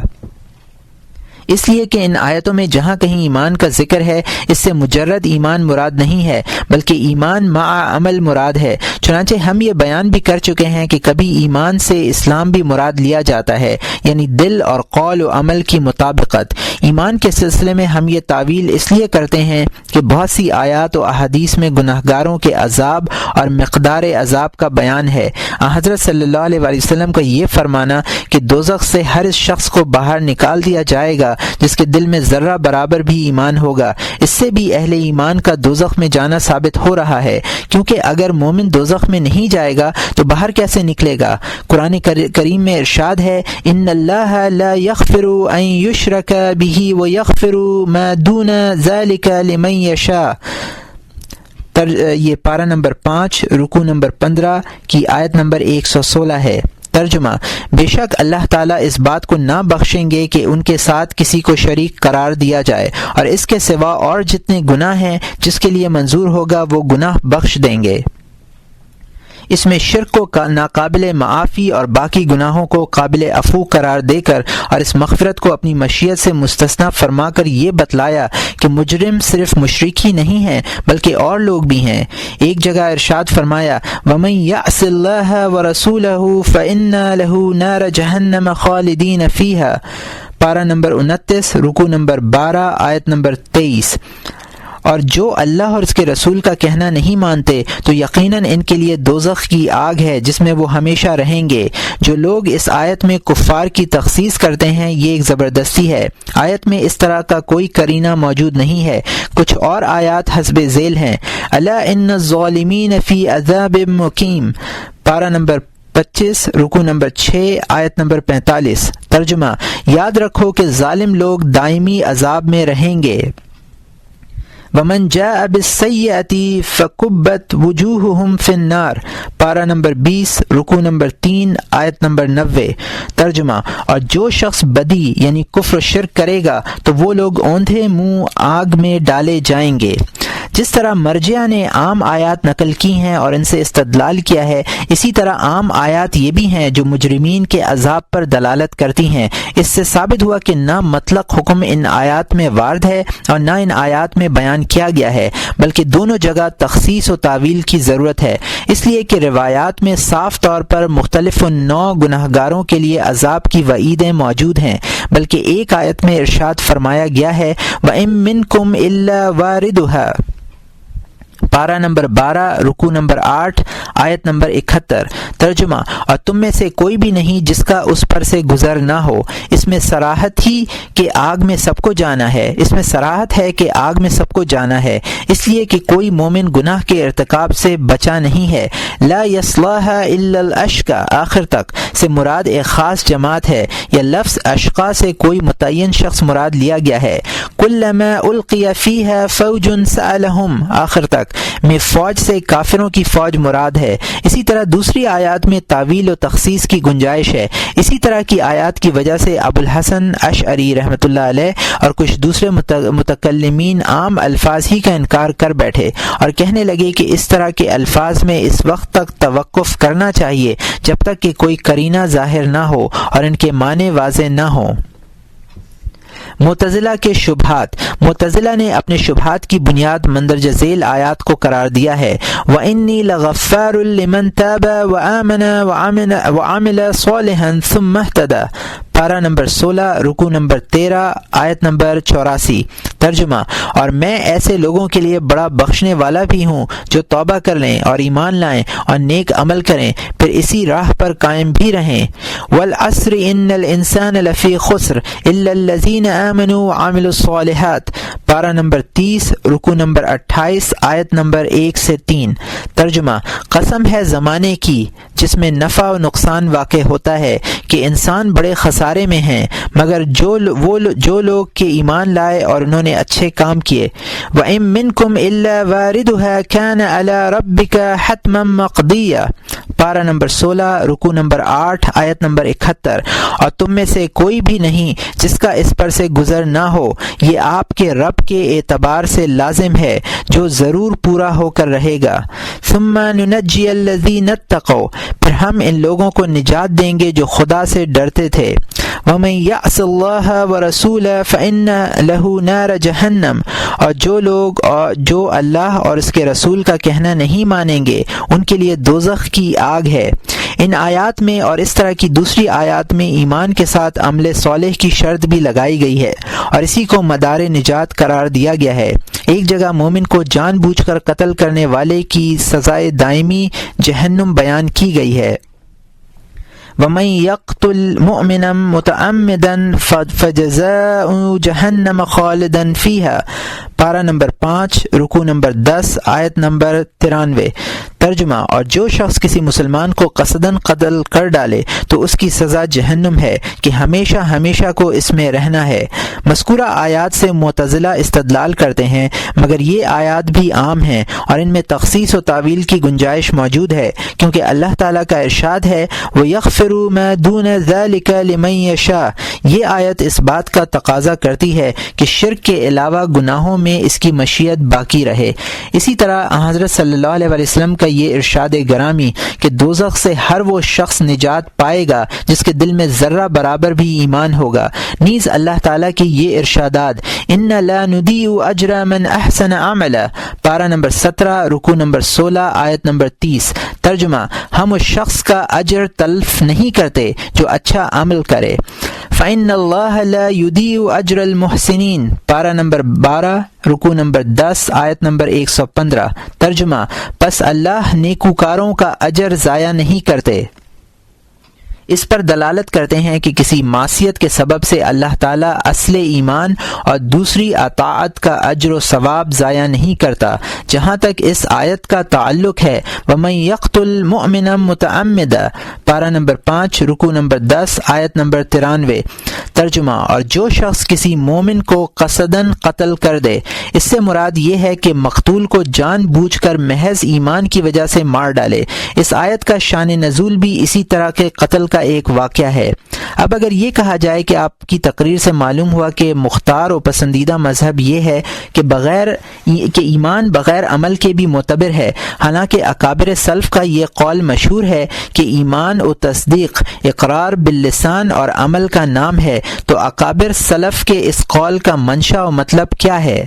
Speaker 1: اس لیے کہ ان آیتوں میں جہاں کہیں ایمان کا ذکر ہے اس سے مجرد ایمان مراد نہیں ہے بلکہ ایمان مع عمل مراد ہے۔ چنانچہ ہم یہ بیان بھی کر چکے ہیں کہ کبھی ایمان سے اسلام بھی مراد لیا جاتا ہے، یعنی دل اور قول و عمل کی مطابقت۔ ایمان کے سلسلے میں ہم یہ تعویل اس لیے کرتے ہیں کہ بہت سی آیات و احادیث میں گناہ گاروں کے عذاب اور مقدار عذاب کا بیان ہے۔ حضرت صلی اللہ علیہ وسلم کا یہ فرمانا کہ دوزخ سے ہر اس شخص کو باہر نکال دیا جائے گا جس کے دل میں ذرہ برابر بھی ایمان ہوگا، اس سے بھی اہل ایمان کا دوزخ میں جانا ثابت ہو رہا ہے، کیونکہ اگر مومن دوزخ میں نہیں جائے گا تو باہر کیسے نکلے گا؟ قرآن کریم میں ارشاد ہے، ان اللہ لا یغفر ان یشرک بہ ویغفر ما دون ذلک لمن یشاء، یہ پارہ نمبر 5 رکوع نمبر 15 کی آیت نمبر 116 ہے۔ ترجمہ، بے شک اللہ تعالیٰ اس بات کو نہ بخشیں گے کہ ان کے ساتھ کسی کو شریک قرار دیا جائے، اور اس کے سوا اور جتنے گناہ ہیں جس کے لیے منظور ہوگا وہ گناہ بخش دیں گے۔ اس میں شرک کو ناقابل معافی اور باقی گناہوں کو قابل عفو قرار دے کر اور اس مغفرت کو اپنی مشیت سے مستثنی فرما کر یہ بتلایا کہ مجرم صرف مشرک ہی نہیں ہیں بلکہ اور لوگ بھی ہیں۔ ایک جگہ ارشاد فرمایا وَمَن يَعْصِ اللَّهَ وَرَسُولَهُ فَإِنَّ لَهُ نَارَ جَهَنَّمَ خَالِدِينَ فِيهَا، پارہ نمبر 29 رکوع نمبر 12 آیت نمبر 23۔ اور جو اللہ اور اس کے رسول کا کہنا نہیں مانتے تو یقیناً ان کے لیے دوزخ کی آگ ہے جس میں وہ ہمیشہ رہیں گے۔ جو لوگ اس آیت میں کفار کی تخصیص کرتے ہیں یہ ایک زبردستی ہے۔ آیت میں اس طرح کا کوئی قرینہ موجود نہیں ہے۔ کچھ اور آیات حسب ذیل ہیں۔ الا ان الظالمین فی عذاب مقیم، پارہ نمبر 25 رکوع نمبر 6 آیت نمبر 45۔ ترجمہ، یاد رکھو کہ ظالم لوگ دائمی عذاب میں رہیں گے۔ وَمَنْ جَاءَ بِالسَّيِّئَةِ فَكُبَّتْ وُجُوهُهُمْ فِي النَّارِ، پارہ نمبر 20 رکوع نمبر 3 آیت نمبر 90۔ ترجمہ، اور جو شخص بدی یعنی کفر و شرک کرے گا تو وہ لوگ اوندھے منہ آگ میں ڈالے جائیں گے۔ جس طرح مرجعہ نے عام آیات نقل کی ہیں اور ان سے استدلال کیا ہے، اسی طرح عام آیات یہ بھی ہیں جو مجرمین کے عذاب پر دلالت کرتی ہیں۔ اس سے ثابت ہوا کہ نہ مطلق حکم ان آیات میں وارد ہے اور نہ ان آیات میں بیان کیا گیا ہے، بلکہ دونوں جگہ تخصیص و تعویل کی ضرورت ہے، اس لیے کہ روایات میں صاف طور پر مختلف نوع گناہگاروں کے لیے عذاب کی وعیدیں موجود ہیں، بلکہ ایک آیت میں ارشاد فرمایا گیا ہے وَإِن مِّنكُمْ إِلَّا وَارِدُهَا، پارہ نمبر 12 رکوع نمبر 8 آیت نمبر 71۔ ترجمہ، اور تم میں سے کوئی بھی نہیں جس کا اس پر سے گزر نہ ہو۔ اس میں صراحت ہی کہ آگ میں سب کو جانا ہے، اس میں صراحت ہے کہ آگ میں سب کو جانا ہے، اس لیے کہ کوئی مومن گناہ کے ارتکاب سے بچا نہیں ہے۔ لا یصلاها الا الاشقى، آخر تک سے مراد ایک خاص جماعت ہے، یا لفظ اشقا سے کوئی متعین شخص مراد لیا گیا ہے۔ کلما القی فیها فوج سألهم، آخر تک میں فوج سے کافروں کی فوج مراد ہے۔ اسی طرح دوسری آیات میں تعویل و تخصیص کی گنجائش ہے۔ اسی طرح کی آیات کی وجہ سے ابو الحسن اشعری رحمۃ اللہ علیہ اور کچھ دوسرے متکلمین عام الفاظ ہی کا انکار کر بیٹھے اور کہنے لگے کہ اس طرح کے الفاظ میں اس وقت تک توقف کرنا چاہیے جب تک کہ کوئی قرینہ ظاہر نہ ہو اور ان کے معنی واضح نہ ہوں۔ معتزلہ کے شبہات، معتزلہ نے اپنے شبہات کی بنیاد مندرجہ ذیل آیات کو قرار دیا ہے۔ وَإِنِّي لَغَفَّارٌ لِمَن تَابَ وَآمَنَ وَعَمِلَ صَالِحًا ثُمَّ اهْتَدَى، پارہ نمبر 16 رکوع نمبر 13 آیت نمبر 84۔ ترجمہ، اور میں ایسے لوگوں کے لیے بڑا بخشنے والا بھی ہوں جو توبہ کر لیں اور ایمان لائیں اور نیک عمل کریں پھر اسی راہ پر قائم بھی رہیں۔ وَالْعَصْرِ إِنَّ الْإِنسَانَ لَفِي خُسْرٍ إِلَّا الَّذِينَ آمَنُوا وَعَمِلُوا الصَّالِحَاتِ، پارہ نمبر 30 رکوع نمبر 28 آیت نمبر 1 سے 3۔ ترجمہ، قسم ہے زمانے کی جس میں نفع و نقصان واقع ہوتا ہے کہ انسان بڑے خسارے میں ہیں مگر جو لوگ کہ ایمان لائے اور انہوں نے اچھے کام کیے۔ وَإِن مِّنكُمْ إِلَّا وَارِدُهَا كَانَ عَلَى رَبِّكَ حَتْمًا مَّقْضِيًّا، پارہ نمبر 16 رکوع نمبر 8 آیت نمبر 71۔ اور تم میں سے کوئی بھی نہیں جس کا اس پر سے گزر نہ ہو، یہ آپ کے رب کے اعتبار سے لازم ہے جو ضرور پورا ہو کر رہے گا۔ ثُمَّ نُنَجِّيَ الَّذِينَ اتَّقَوْا، پھر ہم ان لوگوں کو نجات دیں گے جو خدا سے ڈرتے تھے۔ وَمَن يَعْصِ اللَّهَ وَرَسُولَهُ فَإِنَّ لَهُ نَارَ جَهَنَّمَ، اور جو لوگ جو اللہ اور اس کے رسول کا کہنا نہیں مانیں گے ان کے لیے دوزخ کی آگ ہے۔ ان آیات میں اور اس طرح کی دوسری آیات میں ایمان کے ساتھ عمل صالح کی شرط بھی لگائی گئی ہے اور اسی کو مدار نجات قرار دیا گیا ہے۔ ایک جگہ مومن کو جان بوجھ کر قتل کرنے والے کی سزائے دائمی جہنم بیان کی گئی ہے۔ وَمَن يَقْتُلْ مُؤْمِنًا مُتَعَمِّدًا فَجَزَاؤُهُ جَهَنَّمَ خَالِدًا فِيهَا، پارہ نمبر 5 رکوع نمبر 10 آیت نمبر 93۔ ترجمہ، اور جو شخص کسی مسلمان کو قصداً قتل کر ڈالے تو اس کی سزا جہنم ہے کہ ہمیشہ ہمیشہ کو اس میں رہنا ہے۔ مذکورہ آیات سے معتزلہ استدلال کرتے ہیں، مگر یہ آیات بھی عام ہیں اور ان میں تخصیص و تعویل کی گنجائش موجود ہے، کیونکہ اللہ تعالیٰ کا ارشاد ہے وَيَغْفِرُ مَا دُونَ ذَلِكَ لِمَن يَشَاءُ۔ یہ آیت اس بات کا تقاضا کرتی ہے کہ شرک کے علاوہ گناہوں میں اس کی مشیت باقی رہے۔ اسی طرح حضرت صلی اللہ علیہ وسلم کا یہ ارشاد گرامی کہ دوزخ سے ہر وہ شخص نجات پائے گا جس کے دل میں ذرہ برابر بھی ایمان ہوگا۔ نیز اللہ تعالیٰ کی یہ ارشادات ان لا نضیع اجر من احسن عملا، پارہ نمبر 17 رکوع نمبر 16 آیت نمبر 30۔ ترجمہ، ہم اس شخص کا اجر تلف نہیں کرتے جو اچھا عمل کرے۔ فإن اللہ لا یضیع اجر المحسنین، پارہ نمبر 12 رکوع نمبر 10 آیت نمبر 115۔ ترجمہ، پس اللہ نیکوکاروں کا اجر ضائع نہیں کرتے۔ اس پر دلالت کرتے ہیں کہ کسی معصیت کے سبب سے اللہ تعالیٰ اصل ایمان اور دوسری اطاعت کا اجر و ثواب ضائع نہیں کرتا۔ جہاں تک اس آیت کا تعلق ہے وَمَن يَقْتُلْ مُؤْمِنًا مُتَعَمِّدًا، پارہ نمبر 5 رکوع نمبر 10 آیت نمبر 93۔ ترجمہ، اور جو شخص کسی مومن کو قصداً قتل کر دے، اس سے مراد یہ ہے کہ مقتول کو جان بوجھ کر محض ایمان کی وجہ سے مار ڈالے۔ اس آیت کا شان نزول بھی اسی طرح کے قتل کا ایک واقعہ ہے۔ اب اگر یہ کہا جائے کہ آپ کی تقریر سے معلوم ہوا کہ مختار و پسندیدہ مذہب یہ ہے کہ ایمان بغیر عمل کے بھی معتبر ہے، حالانکہ اکابر سلف کا یہ قول مشہور ہے کہ ایمان و تصدیق اقرار باللسان اور عمل کا نام ہے، تو اکابر سلف کے اس قول کا منشا و مطلب کیا ہے؟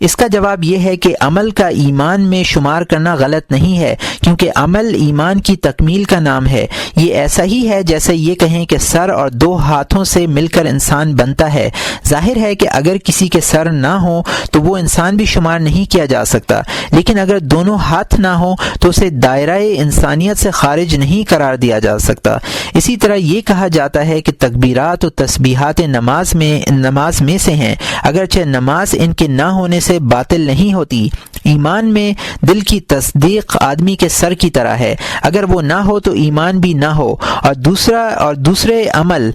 Speaker 1: اس کا جواب یہ ہے کہ عمل کا ایمان میں شمار کرنا غلط نہیں ہے، کیونکہ عمل ایمان کی تکمیل کا نام ہے۔ یہ ایسا ہی ہے جیسے یہ کہیں کہ سر اور 2 ہاتھوں سے مل کر انسان بنتا ہے۔ ظاہر ہے کہ اگر کسی کے سر نہ ہوں تو وہ انسان بھی شمار نہیں کیا جا سکتا، لیکن اگر دونوں ہاتھ نہ ہوں تو اسے دائرہ انسانیت سے خارج نہیں قرار دیا جا سکتا۔ اسی طرح یہ کہا جاتا ہے کہ تکبیرات و تسبیحات نماز میں سے ہیں، اگرچہ نماز ان کے نہ ہونے سے باطل نہیں ہوتی۔ ایمان میں دل کی تصدیق آدمی کے سر کی طرح ہے، اگر وہ نہ ہو تو ایمان بھی نہ ہو، اور دوسرے عمل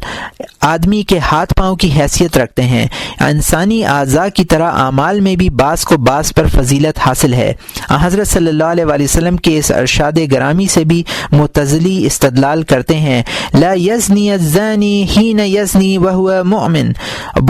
Speaker 1: آدمی کے ہاتھ پاؤں کی حیثیت رکھتے ہیں۔ انسانی اعضاء کی طرح اعمال میں بھی بعض کو بعض پر فضیلت حاصل ہے۔ حضرت صلی اللہ علیہ وسلم کے اس ارشاد گرامی سے بھی معتزلی استدلال کرتے ہیں لا یزنی الزانی حین یزنی وہو مؤمن،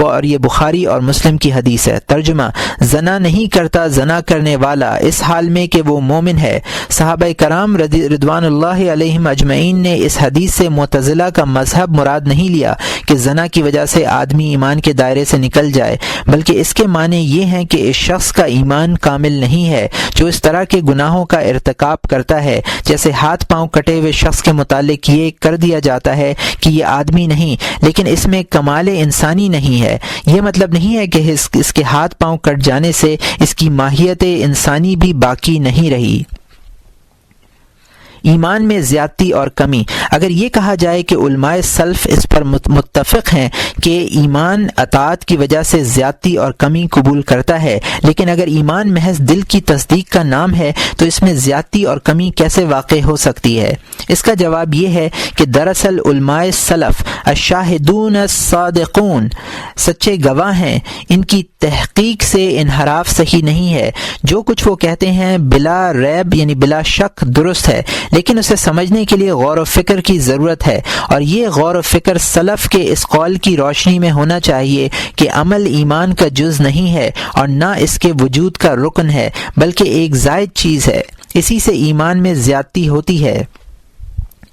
Speaker 1: اور یہ بخاری اور مسلم کی حدیث ہے۔ ترجمہ، زنا نہیں کرتا زنا کرنے والا اس حال میں کہ وہ مومن ہے۔ صحابہ کرام رضوان اللہ علیہم اجمعین نے اس حدیث سے معتزلہ کا مذہب مراد نہیں لیا کہ زنا کی وجہ سے آدمی ایمان کے دائرے سے نکل جائے، بلکہ اس کے معنی یہ ہیں کہ اس شخص کا ایمان کامل نہیں ہے جو اس طرح کے گناہوں کا ارتکاب کرتا ہے، جیسے ہاتھ پاؤں کٹے ہوئے شخص کے متعلق یہ کر دیا جاتا ہے کہ یہ آدمی نہیں، لیکن اس میں کمال انسانی نہیں ہے۔ یہ مطلب نہیں ہے کہ اس کے ہاتھ پاؤں کٹ جانے سے اس کی ماہیت انسانی بھی باقی نہیں رہی۔ ایمان میں زیادتی اور کمی، اگر یہ کہا جائے کہ علماء سلف اس پر متفق ہیں کہ ایمان اطاعت کی وجہ سے زیادتی اور کمی قبول کرتا ہے، لیکن اگر ایمان محض دل کی تصدیق کا نام ہے تو اس میں زیادتی اور کمی کیسے واقع ہو سکتی ہے؟ اس کا جواب یہ ہے کہ دراصل علماء سلف الشاہدون الصادقون سچے گواہ ہیں، ان کی تحقیق سے انحراف صحیح نہیں ہے۔ جو کچھ وہ کہتے ہیں بلا ریب یعنی بلا شک درست ہے، لیکن اسے سمجھنے کے لیے غور و فکر کی ضرورت ہے، اور یہ غور و فکر سلف کے اس قول کی روشنی میں ہونا چاہیے کہ عمل ایمان کا جز نہیں ہے اور نہ اس کے وجود کا رکن ہے، بلکہ ایک زائد چیز ہے۔ اسی سے ایمان میں زیادتی ہوتی ہے۔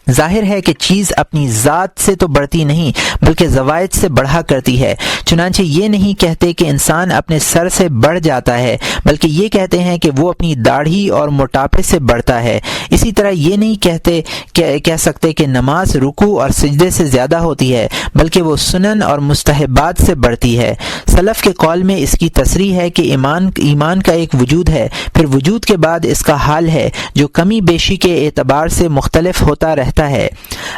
Speaker 1: ظاہر ہے کہ چیز اپنی ذات سے تو بڑھتی نہیں بلکہ زوائد سے بڑھا کرتی ہے، چنانچہ یہ نہیں کہتے کہ انسان اپنے سر سے بڑھ جاتا ہے، بلکہ یہ کہتے ہیں کہ وہ اپنی داڑھی اور موٹاپے سے بڑھتا ہے۔ اسی طرح یہ نہیں کہہ سکتے کہ نماز رکوع اور سجدے سے زیادہ ہوتی ہے، بلکہ وہ سنن اور مستحبات سے بڑھتی ہے۔ سلف کے قول میں اس کی تصریح ہے کہ ایمان کا ایک وجود ہے، پھر وجود کے بعد اس کا حال ہے جو کمی بیشی کے اعتبار سے مختلف ہوتا رہتا رکھتا ہے۔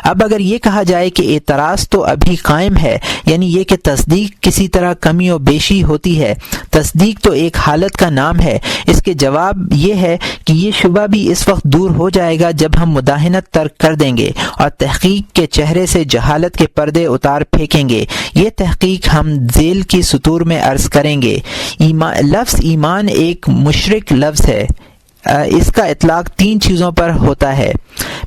Speaker 1: اب اگر یہ کہا جائے کہ اعتراض تو ابھی قائم ہے، یعنی یہ کہ تصدیق کسی طرح کمی و بیشی ہوتی ہے، تصدیق تو ایک حالت کا نام ہے، اس کے جواب یہ ہے کہ یہ شبہ بھی اس وقت دور ہو جائے گا جب ہم مداہنت ترک کر دیں گے اور تحقیق کے چہرے سے جہالت کے پردے اتار پھینکیں گے۔ یہ تحقیق ہم ذیل کی سطور میں عرض کریں گے۔ لفظ ایمان ایک مشرک لفظ ہے، اس کا اطلاق 3 چیزوں پر ہوتا ہے۔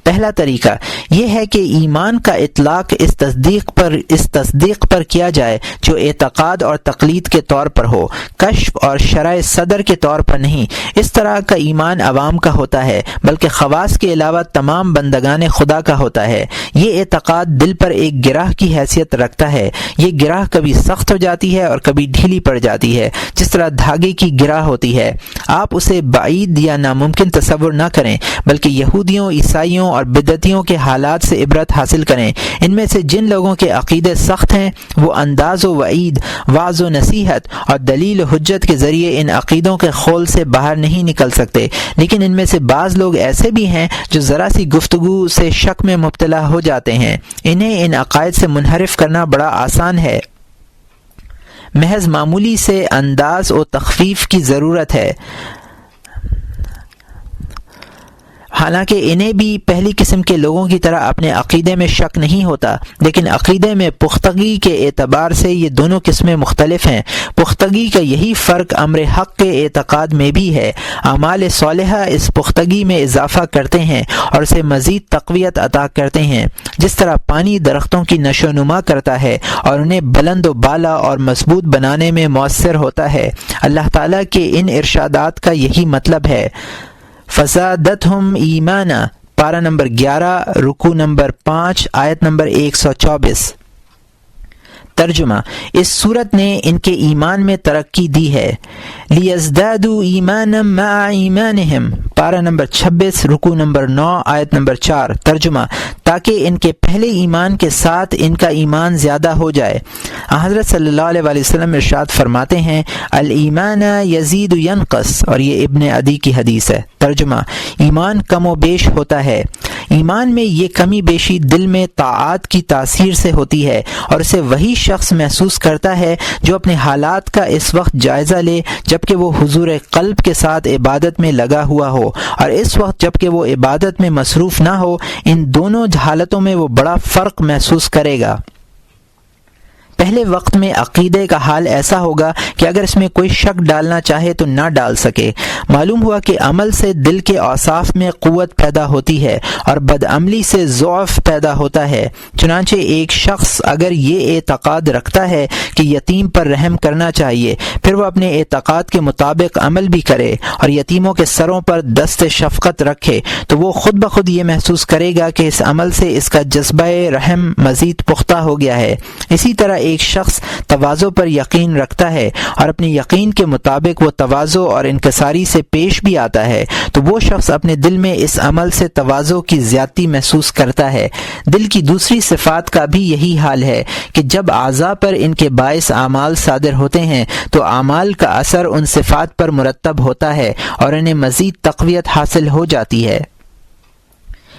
Speaker 1: پہلا طریقہ یہ ہے کہ ایمان کا اطلاق اس تصدیق پر کیا جائے جو اعتقاد اور تقلید کے طور پر ہو، کشف اور شرح صدر کے طور پر نہیں۔ اس طرح کا ایمان عوام کا ہوتا ہے، بلکہ خواص کے علاوہ تمام بندگان خدا کا ہوتا ہے۔ یہ اعتقاد دل پر ایک گرہ کی حیثیت رکھتا ہے۔ یہ گرہ کبھی سخت ہو جاتی ہے اور کبھی ڈھیلی پڑ جاتی ہے، جس طرح دھاگے کی گرہ ہوتی ہے۔ آپ اسے بعید یا ناممکن تصور نہ کریں، بلکہ یہودیوں، عیسائیوں اور بدعتیوں کے حالات سے عبرت حاصل کریں۔ ان میں سے جن لوگوں کے عقیدے سخت ہیں وہ انداز و وعید، وعظ و نصیحت اور دلیل و حجت کے ذریعے ان عقیدوں کے خول سے باہر نہیں نکل سکتے، لیکن ان میں سے بعض لوگ ایسے بھی ہیں جو ذرا سی گفتگو سے شک میں مبتلا ہو جاتے ہیں۔ انہیں ان عقائد سے منحرف کرنا بڑا آسان ہے، محض معمولی سے انداز و تخفیف کی ضرورت ہے۔ حالانکہ انہیں بھی پہلی قسم کے لوگوں کی طرح اپنے عقیدے میں شک نہیں ہوتا، لیکن عقیدے میں پختگی کے اعتبار سے یہ دونوں قسمیں مختلف ہیں۔ پختگی کا یہی فرق امر حق کے اعتقاد میں بھی ہے۔ اعمال صالحہ اس پختگی میں اضافہ کرتے ہیں اور اسے مزید تقویت عطا کرتے ہیں، جس طرح پانی درختوں کی نشو و نما کرتا ہے اور انہیں بلند و بالا اور مضبوط بنانے میں مؤثر ہوتا ہے۔ اللہ تعالیٰ کے ان ارشادات کا یہی مطلب ہے۔ فزادتہم ایمانا، پارہ نمبر 11، رکوع نمبر 5، آیت نمبر 124۔ ترجمہ: اس صورت نے ان کے ایمان میں ترقی دی ہے۔ لیزدادوا ایمانا مع ایمانہم، پارہ نمبر 26، رکوع نمبر 9، آیت نمبر 4۔ ترجمہ: تاکہ ان کے پہلے ایمان کے ساتھ ان کا ایمان زیادہ ہو جائے۔ حضرت صلی اللہ علیہ وسلم ارشاد فرماتے ہیں، الایمان یزید و ینقص، اور یہ ابن عدی کی حدیث ہے۔ ترجمہ: ایمان کم و بیش ہوتا ہے۔ ایمان میں یہ کمی بیشی دل میں طاعات کی تاثیر سے ہوتی ہے، اور اسے وہی شخص محسوس کرتا ہے جو اپنے حالات کا اس وقت جائزہ لے جبکہ وہ حضور قلب کے ساتھ عبادت میں لگا ہوا ہو، اور اس وقت جبکہ وہ عبادت میں مصروف نہ ہو۔ ان دونوں حالتوں میں وہ بڑا فرق محسوس کرے گا۔ پہلے وقت میں عقیدے کا حال ایسا ہوگا کہ اگر اس میں کوئی شک ڈالنا چاہے تو نہ ڈال سکے۔ معلوم ہوا کہ عمل سے دل کے اوصاف میں قوت پیدا ہوتی ہے اور بدعملی سے ضعف پیدا ہوتا ہے۔ چنانچہ ایک شخص اگر یہ اعتقاد رکھتا ہے کہ یتیم پر رحم کرنا چاہیے، پھر وہ اپنے اعتقاد کے مطابق عمل بھی کرے اور یتیموں کے سروں پر دست شفقت رکھے، تو وہ خود بخود یہ محسوس کرے گا کہ اس عمل سے اس کا جذبہ رحم مزید پختہ ہو گیا ہے۔ اسی طرح ایک شخص تواضع پر یقین رکھتا ہے اور اپنے یقین کے مطابق وہ تواضع اور انکساری سے پیش بھی آتا ہے، تو وہ شخص اپنے دل میں اس عمل سے تواضع کی زیادتی محسوس کرتا ہے۔ دل کی دوسری صفات کا بھی یہی حال ہے کہ جب اعضاء پر ان کے باعث اعمال صادر ہوتے ہیں تو اعمال کا اثر ان صفات پر مرتب ہوتا ہے اور انہیں مزید تقویت حاصل ہو جاتی ہے۔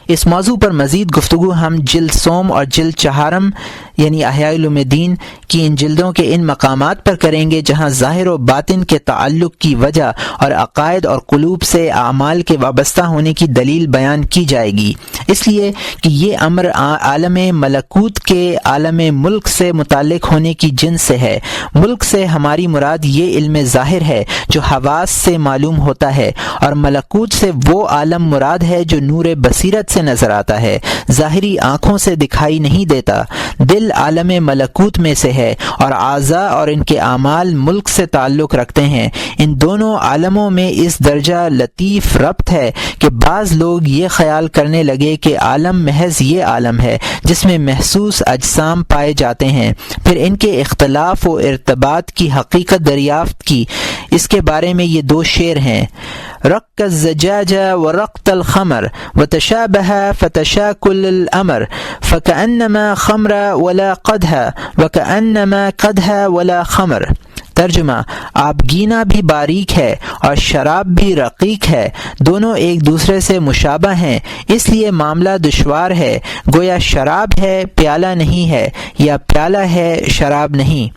Speaker 1: اس موضوع پر مزید گفتگو ہم جلد سوم اور جلد چہارم یعنی احیاء علوم الدین کی ان جلدوں کے ان مقامات پر کریں گے جہاں ظاہر و باطن کے تعلق کی وجہ اور عقائد اور قلوب سے اعمال کے وابستہ ہونے کی دلیل بیان کی جائے گی، اس لیے کہ یہ امر عالم ملکوت کے عالم ملک سے متعلق ہونے کی جنس سے ہے۔ ملک سے ہماری مراد یہ علم ظاہر ہے جو حواس سے معلوم ہوتا ہے، اور ملکوت سے وہ عالم مراد ہے جو نور بصیرت سے نظر آتا ہے، ظاہری آنکھوں سے دکھائی نہیں دیتا۔ دل عالم ملکوت میں سے ہے اور اعضاء اور ان کے اعمال ملک سے تعلق رکھتے ہیں۔ ان دونوں عالموں میں اس درجہ لطیف ربط ہے کہ بعض لوگ یہ خیال کرنے لگے کہ عالم محض یہ عالم ہے جس میں محسوس اجسام پائے جاتے ہیں، پھر ان کے اختلاف و ارتباط کی حقیقت دریافت کی۔ اس کے بارے میں یہ 2 شعر ہیں: رق الزجاج ورقت الخمر وتشابه فتشاكل الأمر فكأنما خمر ولا قدها وكأنما قدها ولا خمر۔ ترجمہ: آبگینہ بھی باریک ہے اور شراب بھی رقیق ہے، دونوں ایک دوسرے سے مشابہ ہیں، اس لیے معاملہ دشوار ہے، گویا شراب ہے پیالہ نہیں ہے، یا پیالہ ہے شراب نہیں۔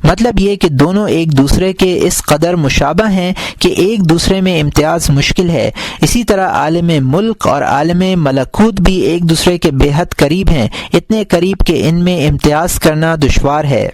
Speaker 1: مطلب یہ کہ دونوں ایک دوسرے کے اس قدر مشابہ ہیں کہ ایک دوسرے میں امتیاز مشکل ہے۔ اسی طرح عالم ملک اور عالم ملکوت بھی ایک دوسرے کے بے حد قریب ہیں، اتنے قریب کہ ان میں امتیاز کرنا دشوار ہے۔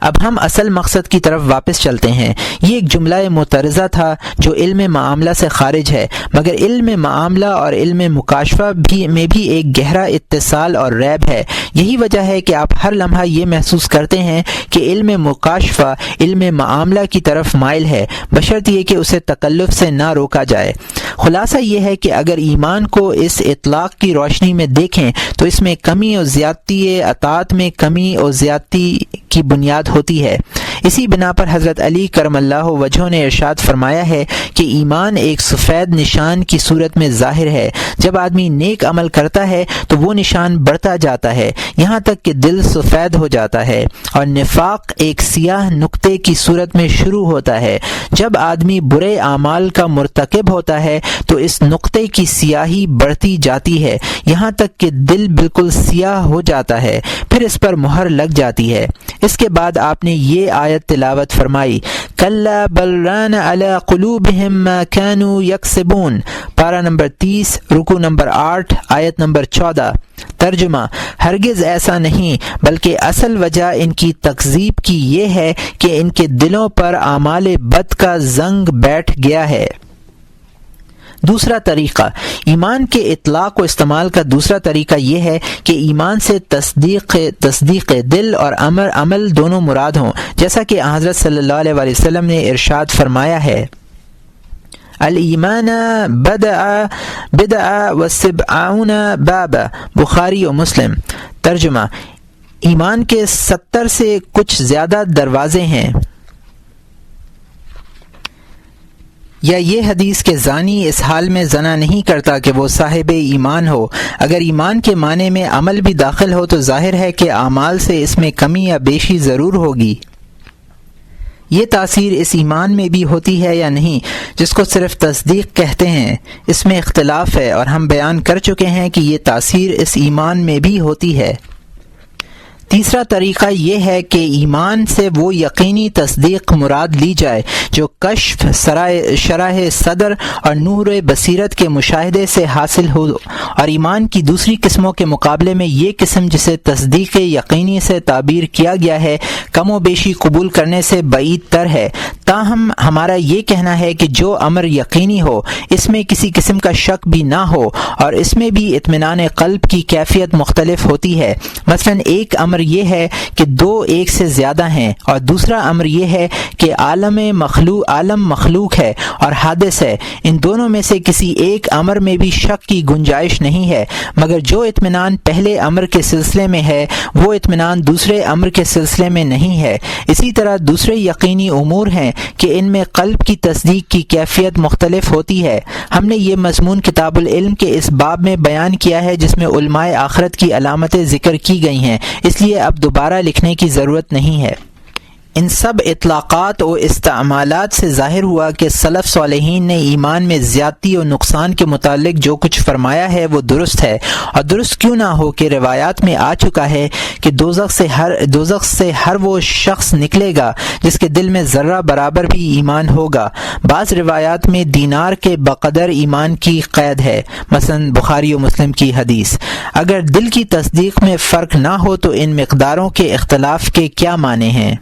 Speaker 1: اب ہم اصل مقصد کی طرف واپس چلتے ہیں۔ یہ ایک جملہ معترضہ تھا جو علم معاملہ سے خارج ہے، مگر علم معاملہ اور علم مکاشفہ میں بھی ایک گہرا اتصال اور ریب ہے۔ یہی وجہ ہے کہ آپ ہر لمحہ یہ محسوس کرتے ہیں کہ علم مکاشفہ علم معاملہ کی طرف مائل ہے، بشرط یہ کہ اسے تکلف سے نہ روکا جائے۔ خلاصہ یہ ہے کہ اگر ایمان کو اس اطلاق کی روشنی میں دیکھیں تو اس میں کمی و زیادتی، اطاعت میں کمی و زیادتی کی بنیاد ہوتی ہے۔ اسی بنا پر حضرت علی کرم اللہ وجہہ نے ارشاد فرمایا ہے کہ ایمان ایک سفید نشان کی صورت میں ظاہر ہے، جب آدمی نیک عمل کرتا ہے تو وہ نشان بڑھتا جاتا ہے یہاں تک کہ دل سفید ہو جاتا ہے، اور نفاق ایک سیاہ نقطے کی صورت میں شروع ہوتا ہے، جب آدمی برے اعمال کا مرتکب ہوتا ہے تو اس نقطے کی سیاہی بڑھتی جاتی ہے یہاں تک کہ دل بالکل سیاہ ہو جاتا ہے، پھر اس پر مہر لگ جاتی ہے۔ اس کے بعد آپ نے یہ آیت تلاوت فرمائی، کلا بل ران علی قلوبہم ما کانوا یکسبون، پارہ نمبر 30، رکوع نمبر 8، آیت نمبر 14۔ ترجمہ: ہرگز ایسا نہیں، بلکہ اصل وجہ ان کی تکذیب کی یہ ہے کہ ان کے دلوں پر اعمال بد کا زنگ بیٹھ گیا ہے۔ دوسرا طریقہ ایمان کے اطلاق و استعمال کا دوسرا طریقہ یہ ہے کہ ایمان سے تصدیق دل اور عمل دونوں مراد ہوں، جیسا کہ حضرت صلی اللہ علیہ وسلم نے ارشاد فرمایا ہے، الایمان بدع و70 بابا، بخاری و مسلم۔ ترجمہ: ایمان کے 70 سے کچھ زیادہ دروازے ہیں، یا یہ حدیث کہ زانی اس حال میں زنا نہیں کرتا کہ وہ صاحب ایمان ہو۔ اگر ایمان کے معنی میں عمل بھی داخل ہو تو ظاہر ہے کہ اعمال سے اس میں کمی یا بیشی ضرور ہوگی۔ یہ تاثیر اس ایمان میں بھی ہوتی ہے یا نہیں جس کو صرف تصدیق کہتے ہیں، اس میں اختلاف ہے، اور ہم بیان کر چکے ہیں کہ یہ تاثیر اس ایمان میں بھی ہوتی ہے۔ تیسرا طریقہ یہ ہے کہ ایمان سے وہ یقینی تصدیق مراد لی جائے جو کشف، شرح صدر اور نور بصیرت کے مشاہدے سے حاصل ہو، اور ایمان کی دوسری قسموں کے مقابلے میں یہ قسم جسے تصدیق یقینی سے تعبیر کیا گیا ہے کم و بیشی قبول کرنے سے بعید تر ہے۔ تاہم ہمارا یہ کہنا ہے کہ جو امر یقینی ہو، اس میں کسی قسم کا شک بھی نہ ہو، اور اس میں بھی اطمینان قلب کی کیفیت مختلف ہوتی ہے۔ مثلا ایک امر یہ ہے کہ دو ایک سے زیادہ ہیں، اور دوسرا امر یہ ہے کہ عالم مخلوق ہے اور حادث ہے۔ ان دونوں میں سے کسی ایک امر میں بھی شک کی گنجائش نہیں ہے، مگر جو اطمینان پہلے امر کے سلسلے میں ہے وہ اطمینان دوسرے امر کے سلسلے میں نہیں ہے۔ اسی طرح دوسرے یقینی امور ہیں کہ ان میں قلب کی تصدیق کی کیفیت مختلف ہوتی ہے۔ ہم نے یہ مضمون کتاب العلم کے اس باب میں بیان کیا ہے جس میں علماء آخرت کی علامتیں ذکر کی گئی ہیں، اس لیے اب دوبارہ لکھنے کی ضرورت نہیں ہے۔ ان سب اطلاقات و استعمالات سے ظاہر ہوا کہ سلف صالحین نے ایمان میں زیادتی و نقصان کے متعلق جو کچھ فرمایا ہے وہ درست ہے، اور درست کیوں نہ ہو کہ روایات میں آ چکا ہے کہ دوزخ سے ہر وہ شخص نکلے گا جس کے دل میں ذرہ برابر بھی ایمان ہوگا۔ بعض روایات میں دینار کے بقدر ایمان کی قید ہے، مثلا بخاری و مسلم کی حدیث۔ اگر دل کی تصدیق میں فرق نہ ہو تو ان مقداروں کے اختلاف کے کیا معنی ہیں؟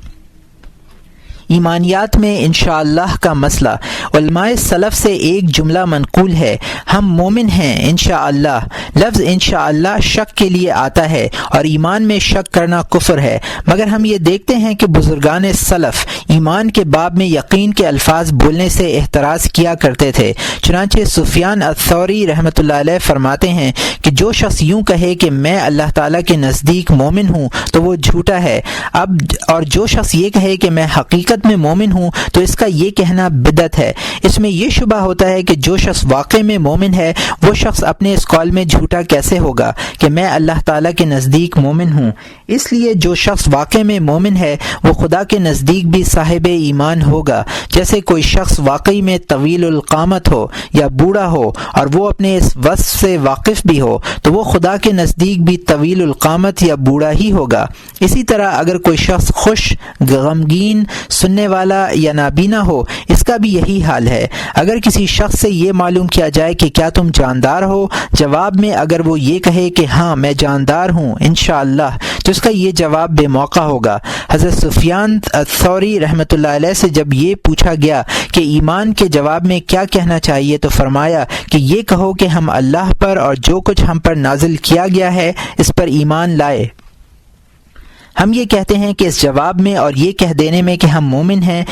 Speaker 1: ایمانیات میں انشاءاللہ کا مسئلہ۔ علماء سلف سے ایک جملہ منقول ہے، ہم مومن ہیں انشاءاللہ۔ لفظ انشاءاللہ شک کے لیے آتا ہے، اور ایمان میں شک کرنا کفر ہے، مگر ہم یہ دیکھتے ہیں کہ بزرگان سلف ایمان کے باب میں یقین کے الفاظ بولنے سے احتراز کیا کرتے تھے۔ چنانچہ سفیان الثوری رحمۃ اللہ علیہ فرماتے ہیں کہ جو شخص یوں کہے کہ میں اللہ تعالیٰ کے نزدیک مومن ہوں تو وہ جھوٹا ہے، اور جو شخص یہ کہے کہ میں حقیقت حقیقت میں مومن ہوں تو اس کا یہ کہنا بدعت ہے۔ اس میں یہ شبہ ہوتا ہے کہ جو شخص واقع میں مومن ہے وہ شخص اپنے اس قول میں جھوٹا کیسے ہوگا کہ میں اللہ تعالیٰ کے نزدیک مومن ہوں۔ اس لیے جو شخص واقع میں مومن ہے وہ خدا کے نزدیک بھی صاحب ایمان ہوگا۔ جیسے کوئی شخص واقعی میں طویل القامت ہو یا بوڑھا ہو اور وہ اپنے اس وصف سے واقف بھی ہو تو وہ خدا کے نزدیک بھی طویل القامت یا بوڑھا ہی ہوگا۔ اسی طرح اگر کوئی شخص خوش، غمگین، سننے والا یا نابینا ہو اس کا بھی یہی حال ہے۔ اگر کسی شخص سے یہ معلوم کیا جائے کہ کیا تم جاندار ہو، جواب میں اگر وہ یہ کہے کہ ہاں میں جاندار ہوں انشاءاللہ، تو اس کا یہ جواب بے موقع ہوگا۔ حضرت سفیان الثوری رحمۃ اللہ علیہ سے جب یہ پوچھا گیا کہ ایمان کے جواب میں کیا کہنا چاہیے تو فرمایا کہ یہ کہو کہ ہم اللہ پر اور جو کچھ ہم پر نازل کیا گیا ہے اس پر ایمان لائے۔ ہم یہ کہتے ہیں کہ اس جواب میں اور یہ کہہ دینے میں کہ ہم مومن ہیں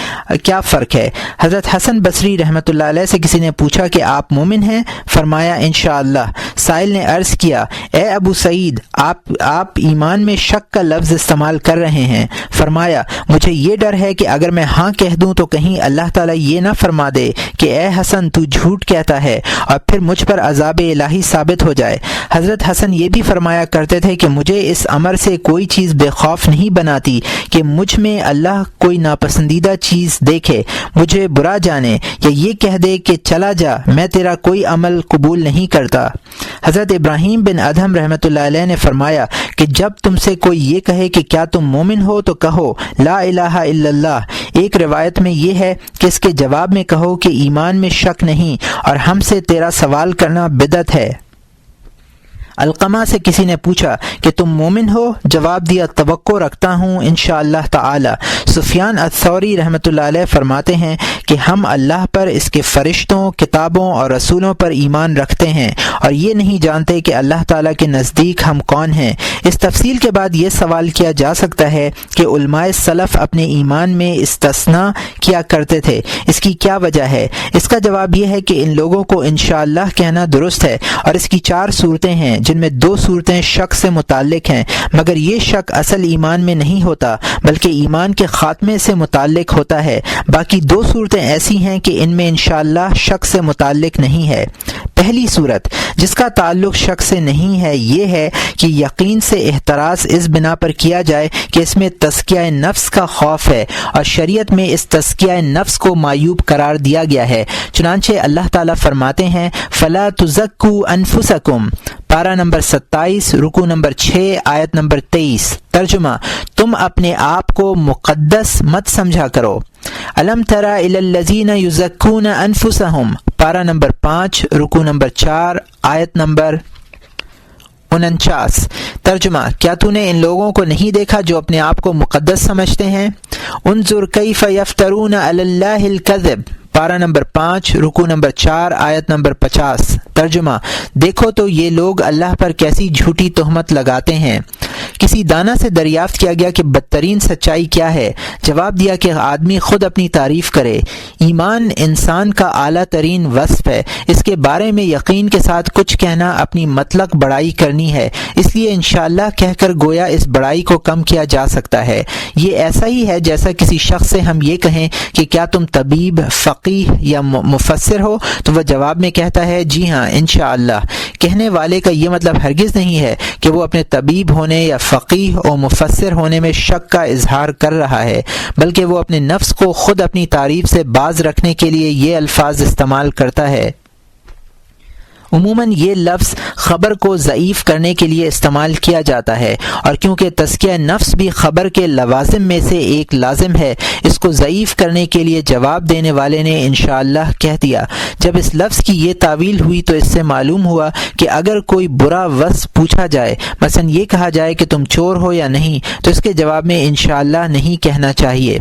Speaker 1: کیا فرق ہے؟ حضرت حسن بصری رحمۃ اللہ علیہ سے کسی نے پوچھا کہ آپ مومن ہیں؟ فرمایا انشاءاللہ۔ سائل نے عرض کیا اے ابو سعید، آپ ایمان میں شک کا لفظ استعمال کر رہے ہیں۔ فرمایا مجھے یہ ڈر ہے کہ اگر میں ہاں کہہ دوں تو کہیں اللہ تعالیٰ یہ نہ فرما دے کہ اے حسن تو جھوٹ کہتا ہے اور پھر مجھ پر عذاب الہی ثابت ہو جائے۔ حضرت حسن یہ بھی فرمایا کرتے تھے کہ مجھے اس امر سے کوئی چیز بے خوف نہیں بناتی کہ مجھ میں اللہ کوئی ناپسندیدہ چیز دیکھے، مجھے برا جانے یا یہ کہہ دے کہ چلا جا، میں تیرا کوئی عمل قبول نہیں کرتا۔ حضرت ابراہیم بن ادہم رحمۃ اللہ علیہ نے فرمایا کہ جب تم سے کوئی یہ کہے کہ کیا تم مومن ہو تو کہو لا الہ الا اللہ۔ ایک روایت میں یہ ہے کہ اس کے جواب میں کہو کہ ایمان میں شک نہیں اور ہم سے تیرا سوال کرنا بدعت ہے۔ علقمہ سے کسی نے پوچھا کہ تم مومن ہو؟ جواب دیا توقع رکھتا ہوں انشاءاللہ تعالی۔ سفیان الثوری رحمۃ اللہ علیہ فرماتے ہیں کہ ہم اللہ پر، اس کے فرشتوں، کتابوں اور رسولوں پر ایمان رکھتے ہیں اور یہ نہیں جانتے کہ اللہ تعالیٰ کے نزدیک ہم کون ہیں۔ اس تفصیل کے بعد یہ سوال کیا جا سکتا ہے کہ علماء سلف اپنے ایمان میں استثناء کیا کرتے تھے، اس کی کیا وجہ ہے؟ اس کا جواب یہ ہے کہ ان لوگوں کو انشاءاللہ کہنا درست ہے اور اس کی 4 صورتیں ہیں جن میں 2 صورتیں شک سے متعلق ہیں، مگر یہ شک اصل ایمان میں نہیں ہوتا بلکہ ایمان کے خاتمے سے متعلق ہوتا ہے۔ باقی 2 صورتیں ایسی ہیں کہ ان میں انشاءاللہ شک سے متعلق نہیں ہے۔ پہلی صورت جس کا تعلق شک سے نہیں ہے یہ ہے کہ یقین سے احتراز اس بنا پر کیا جائے کہ اس میں تزکیہ نفس کا خوف ہے اور شریعت میں اس تزکیہ نفس کو معیوب قرار دیا گیا ہے۔ چنانچہ اللہ تعالیٰ فرماتے ہیں فَلَا تُزَكُّوا أَنفُسَكُمْ، پارہ نمبر 27 رکوع نمبر 6 آیت نمبر 23۔ ترجمہ تم اپنے آپ کو مقدس مت سمجھا کرو۔ الم تر الی الذین یزکون انفسہم، پارہ نمبر 5 رکوع نمبر 4 آیت نمبر 49۔ ترجمہ کیا تو نے ان لوگوں کو نہیں دیکھا جو اپنے آپ کو مقدس سمجھتے ہیں؟ انظر کیف یفترون علی اللہ الکذب، پارہ نمبر 5 رکوع نمبر 4 آیت نمبر 50۔ ترجمہ دیکھو تو یہ لوگ اللہ پر کیسی جھوٹی تہمت لگاتے ہیں۔ کسی دانا سے دریافت کیا گیا کہ بدترین سچائی کیا ہے؟ جواب دیا کہ آدمی خود اپنی تعریف کرے۔ ایمان انسان کا اعلیٰ ترین وصف ہے، اس کے بارے میں یقین کے ساتھ کچھ کہنا اپنی مطلق بڑائی کرنی ہے، اس لیے انشاءاللہ کہہ کر گویا اس بڑائی کو کم کیا جا سکتا ہے۔ یہ ایسا ہی ہے جیسا کسی شخص سے ہم یہ کہیں کہ کیا تم طبیب، فقیہ یا مفسر ہو تو وہ جواب میں کہتا ہے جی ہاں انشاءاللہ۔ کہنے والے کا یہ مطلب ہرگز نہیں ہے کہ وہ اپنے طبیب ہونے یا فقیہ اور مفسر ہونے میں شک کا اظہار کر رہا ہے، بلکہ وہ اپنے نفس کو خود اپنی تعریف سے باز رکھنے کے لیے یہ الفاظ استعمال کرتا ہے۔ عموماً یہ لفظ خبر کو ضعیف کرنے کے لیے استعمال کیا جاتا ہے، اور کیونکہ تزکیہ نفس بھی خبر کے لوازم میں سے ایک لازم ہے، اس کو ضعیف کرنے کے لیے جواب دینے والے نے انشاءاللہ کہہ دیا۔ جب اس لفظ کی یہ تعویل ہوئی تو اس سے معلوم ہوا کہ اگر کوئی برا وصف پوچھا جائے، مثلا یہ کہا جائے کہ تم چور ہو یا نہیں، تو اس کے جواب میں انشاءاللہ نہیں کہنا چاہیے۔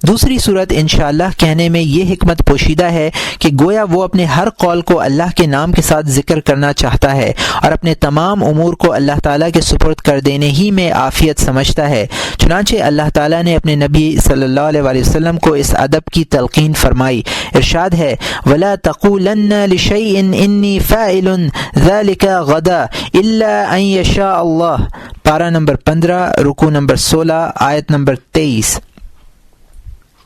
Speaker 1: دوسری صورت انشاءاللہ کہنے میں یہ حکمت پوشیدہ ہے کہ گویا وہ اپنے ہر قول کو اللہ کے نام کے ساتھ ذکر کرنا چاہتا ہے اور اپنے تمام امور کو اللہ تعالیٰ کے سپرد کر دینے ہی میں عافیت سمجھتا ہے۔ چنانچہ اللہ تعالیٰ نے اپنے نبی صلی اللہ علیہ وآلہ وسلم کو اس ادب کی تلقین فرمائی۔ ارشاد ہے وَلَا تَقُولَنَّ لِشَيْءٍ إِنِّي فَاعِلٌ ذَلِكَ غَدًا إِلَّا أَن يَشَاءَ اللَّهُ، پارہ نمبر 15 رکوع نمبر 16 آیت نمبر 23۔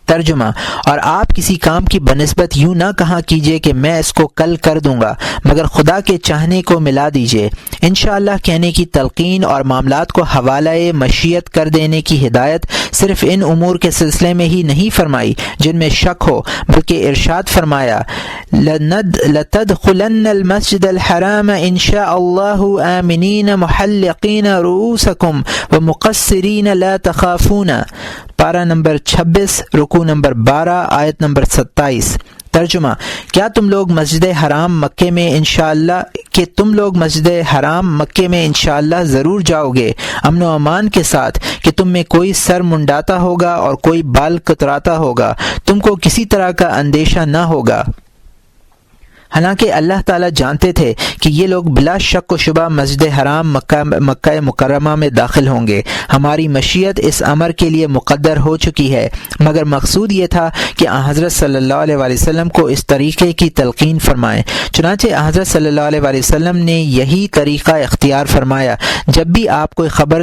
Speaker 1: ترجمہ، اور آپ کسی کام کی بنسبت یوں نہ کہا کیجیے کہ میں اس کو کل کر دوں گا، مگر خدا کے چاہنے کو ملا دیجیے۔ انشاءاللہ کہنے کی تلقین اور معاملات کو حوالہ مشیت کر دینے کی ہدایت صرف ان امور کے سلسلے میں ہی نہیں فرمائی جن میں شک ہو، بلکہ ارشاد فرمایا لَتَدْخُلَنَّ الْمَسْجِدَ الْحَرَامَ إِنْ شَاءَ اللَّهُ آمِنِينَ مُحَلِّقِينَ رُؤُوسَكُمْ وَمُقَصِّرِينَ لَا تَخَافُونَ، پارہ نمبر 26 رکوع نمبر 12 آیت نمبر 27۔ ترجمہ، کیا تم لوگ مسجد حرام مکے میں انشاءاللہ ضرور جاؤ گے امن و امان کے ساتھ کہ تم میں کوئی سر منڈاتا ہوگا اور کوئی بال کتراتا ہوگا، تم کو کسی طرح کا اندیشہ نہ ہوگا۔ حالانکہ اللہ تعالیٰ جانتے تھے کہ یہ لوگ بلا شک و شبہ مسجد حرام مکہ مکرمہ میں داخل ہوں گے۔ ہماری مشیت اس امر کے لیے مقدر ہو چکی ہے، مگر مقصود یہ تھا کہ حضرت صلی اللہ علیہ وآلہ وسلم کو اس طریقے کی تلقین فرمائیں۔ چنانچہ حضرت صلی اللہ علیہ وآلہ وسلم نے یہی طریقہ اختیار فرمایا۔ جب بھی آپ کوئی خبر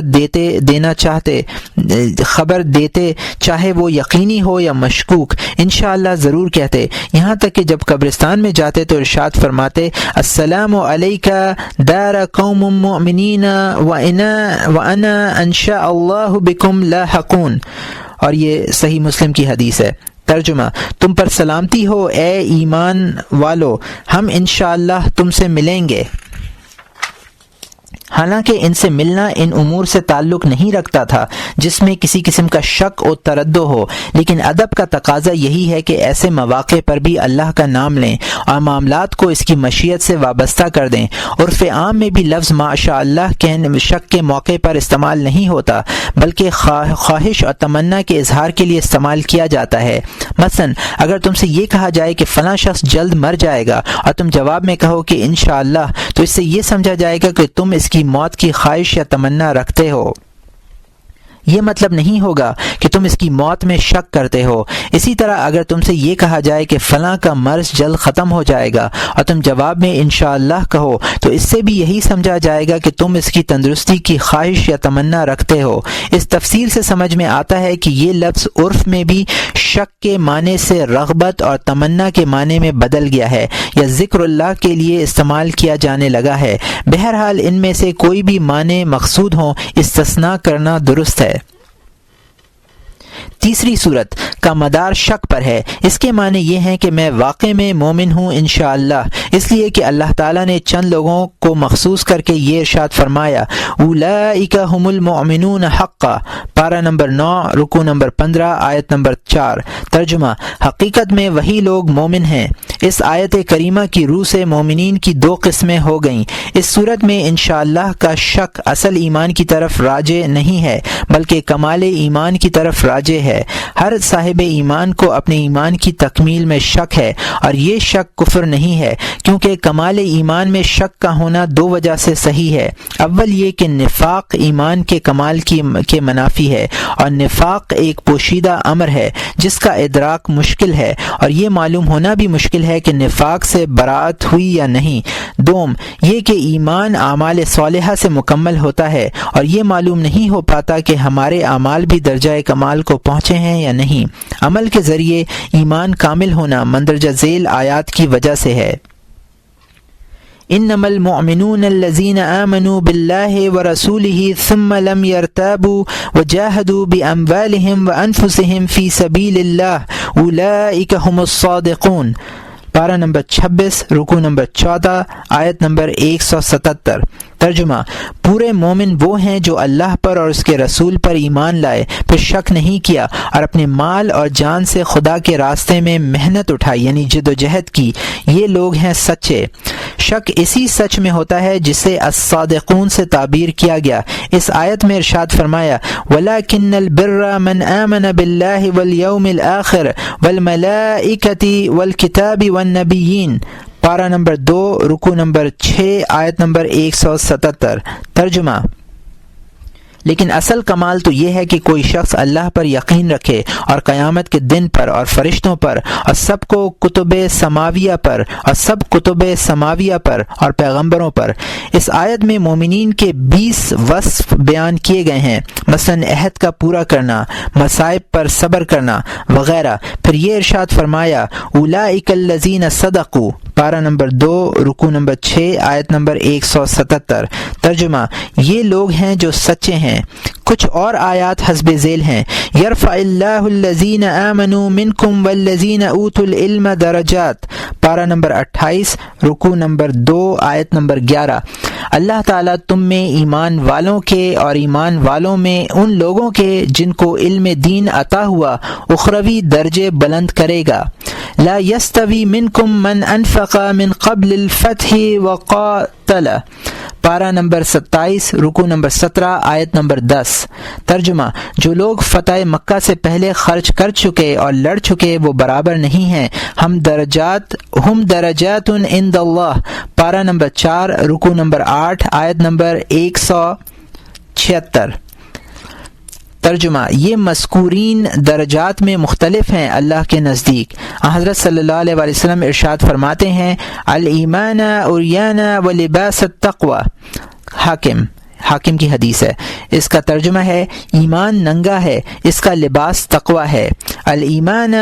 Speaker 1: دیتے چاہے وہ یقینی ہو یا مشکوک، انشاءاللہ ضرور کہتے، یہاں تک کہ جب قبرستان میں جاتے تو ارشاد فرماتے السلام علیکہ دار قوم مؤمنین وانا انشاء اللہ بکم لاحقون، اور یہ صحیح مسلم کی حدیث ہے۔ ترجمہ، تم پر سلامتی ہو اے ایمان والو، ہم انشاءاللہ تم سے ملیں گے۔ حالانکہ ان سے ملنا ان امور سے تعلق نہیں رکھتا تھا جس میں کسی قسم کا شک و تردد ہو، لیکن ادب کا تقاضا یہی ہے کہ ایسے مواقع پر بھی اللہ کا نام لیں اور معاملات کو اس کی مشیت سے وابستہ کر دیں۔ عرف عام میں بھی لفظ ماشاء اللہ شک کے موقع پر استعمال نہیں ہوتا، بلکہ خواہش اور تمنا کے اظہار کے لیے استعمال کیا جاتا ہے۔ مثلا اگر تم سے یہ کہا جائے کہ فلاں شخص جلد مر جائے گا اور تم جواب میں کہو کہ انشاءاللہ، تو اس سے یہ سمجھا جائے گا کہ تم اس کی موت کی خواہش یا تمنا رکھتے ہو۔ یہ مطلب نہیں ہوگا کہ تم اس کی موت میں شک کرتے ہو۔ اسی طرح اگر تم سے یہ کہا جائے کہ فلاں کا مرض جلد ختم ہو جائے گا اور تم جواب میں انشاءاللہ کہو، تو اس سے بھی یہی سمجھا جائے گا کہ تم اس کی تندرستی کی خواہش یا تمنا رکھتے ہو۔ اس تفسیر سے سمجھ میں آتا ہے کہ یہ لفظ عرف میں بھی شک کے معنی سے رغبت اور تمنا کے معنی میں بدل گیا ہے یا ذکر اللہ کے لیے استعمال کیا جانے لگا ہے۔ بہرحال ان میں سے کوئی بھی معنی مقصود ہوں، استثناء کرنا درست ہے۔ تیسری صورت کا مدار شک پر ہے۔ اس کے معنی یہ ہیں کہ میں واقع میں مومن ہوں انشاءاللہ، اس لیے کہ اللہ تعالیٰ نے چند لوگوں کو مخصوص کر کے یہ ارشاد فرمایا اولئک هم المؤمنون حقا، پارہ نمبر 9 رکوع نمبر 15 آیت نمبر 4۔ ترجمہ، حقیقت میں وہی لوگ مومن ہیں۔ اس آیت کریمہ کی روح سے مومنین کی دو قسمیں ہو گئیں۔ اس صورت میں انشاءاللہ کا شک اصل ایمان کی طرف راجع نہیں ہے بلکہ کمال ایمان کی طرف راجع ہے۔ ہر صاحب ایمان کو اپنے ایمان کی تکمیل میں شک ہے، اور یہ شک کفر نہیں ہے، کیونکہ کمال ایمان میں شک کا ہونا دو وجہ سے صحیح ہے۔ اول یہ کہ نفاق ایمان کے کمال کے منافی ہے، اور نفاق ایک پوشیدہ امر ہے جس کا ادراک مشکل ہے، اور یہ معلوم ہونا بھی مشکل ہے کہ نفاق سے برات ہوئی یا نہیں۔ دوم یہ کہ ایمان اعمال صالحہ سے مکمل ہوتا ہے، اور یہ معلوم نہیں ہو پاتا کہ ہمارے اعمال بھی درجہ کمال کو پہنچے ہیں یا نہیں۔ عمل کے ذریعے ایمان کامل ہونا مندرجہ ذیل آیات کی وجہ سے ہے۔ انما المؤمنون الذين آمنوا بالله ورسوله ثم لم يرتابوا وجاهدوا بأموالهم وأنفسهم في سبيل الله أولئك هم الصادقون، پارہ نمبر 26 رکوع نمبر 14 آیت نمبر 177۔ ترجمہ، پورے مومن وہ ہیں جو اللہ پر اور اس کے رسول پر ایمان لائے، پھر شک نہیں کیا اور اپنے مال اور جان سے خدا کے راستے میں محنت اٹھائی، یعنی جد و جہد کی۔ یہ لوگ ہیں سچے۔ شک اسی سچ میں ہوتا ہے جسے الصادقون سے تعبیر کیا گیا۔ اس آیت میں ارشاد فرمایا وَلَكِنَّ الْبِرَّ مَنْ آمَنَ بِاللَّهِ وَالْيَوْمِ الْآخِرِ وَالْمَلَائِكَةِ وَالْكِتَابِ وَالنَّبِيِّينَ، پارہ نمبر 2 رکوع نمبر 6 آیت نمبر 177۔ ترجمہ، لیکن اصل کمال تو یہ ہے کہ کوئی شخص اللہ پر یقین رکھے اور قیامت کے دن پر اور فرشتوں پر اور سب کتب سماویہ پر اور پیغمبروں پر۔ اس آیت میں مومنین کے 20 وصف بیان کیے گئے ہیں، مثلا عہد کا پورا کرنا، مصائب پر صبر کرنا وغیرہ۔ پھر یہ ارشاد فرمایا اولئک الذین صدقوا، پارہ نمبر 2 رکوع نمبر 6 آیت نمبر 177۔ ترجمہ، یہ لوگ ہیں جو سچے ہیں۔ کچھ اور آیات حسب ذیل ہیں، یرفع اللہ الذین آمنوا منکم والذین اوتوا العلم درجات، پارہ نمبر 28 رکوع نمبر 2 آیت نمبر 11۔ اللہ تعالیٰ تم میں ایمان والوں کے اور ایمان والوں میں ان لوگوں کے جن کو علم دین عطا ہوا اخروی درجے بلند کرے گا۔ لا یستوی منکم من انفق من قبل الفتح وقاتل، پارہ نمبر 27 رکوع نمبر 17 آیت نمبر 10۔ ترجمہ، جو لوگ فتح مکہ سے پہلے خرچ کر چکے اور لڑ چکے وہ برابر نہیں ہیں، ہم درجات عند اللہ، پارہ نمبر 4 رکوع نمبر 8 آیت نمبر 176۔ ترجمہ، یہ مذکورین درجات میں مختلف ہیں اللہ کے نزدیک۔ حضرت صلی اللہ علیہ وآلہ وسلم ارشاد فرماتے ہیں الایمان عریانا ولباس التقوی، حاکم کی حدیث ہے۔ اس کا ترجمہ ہے ایمان ننگا ہے، اس کا لباس تقوی ہے۔ الایمان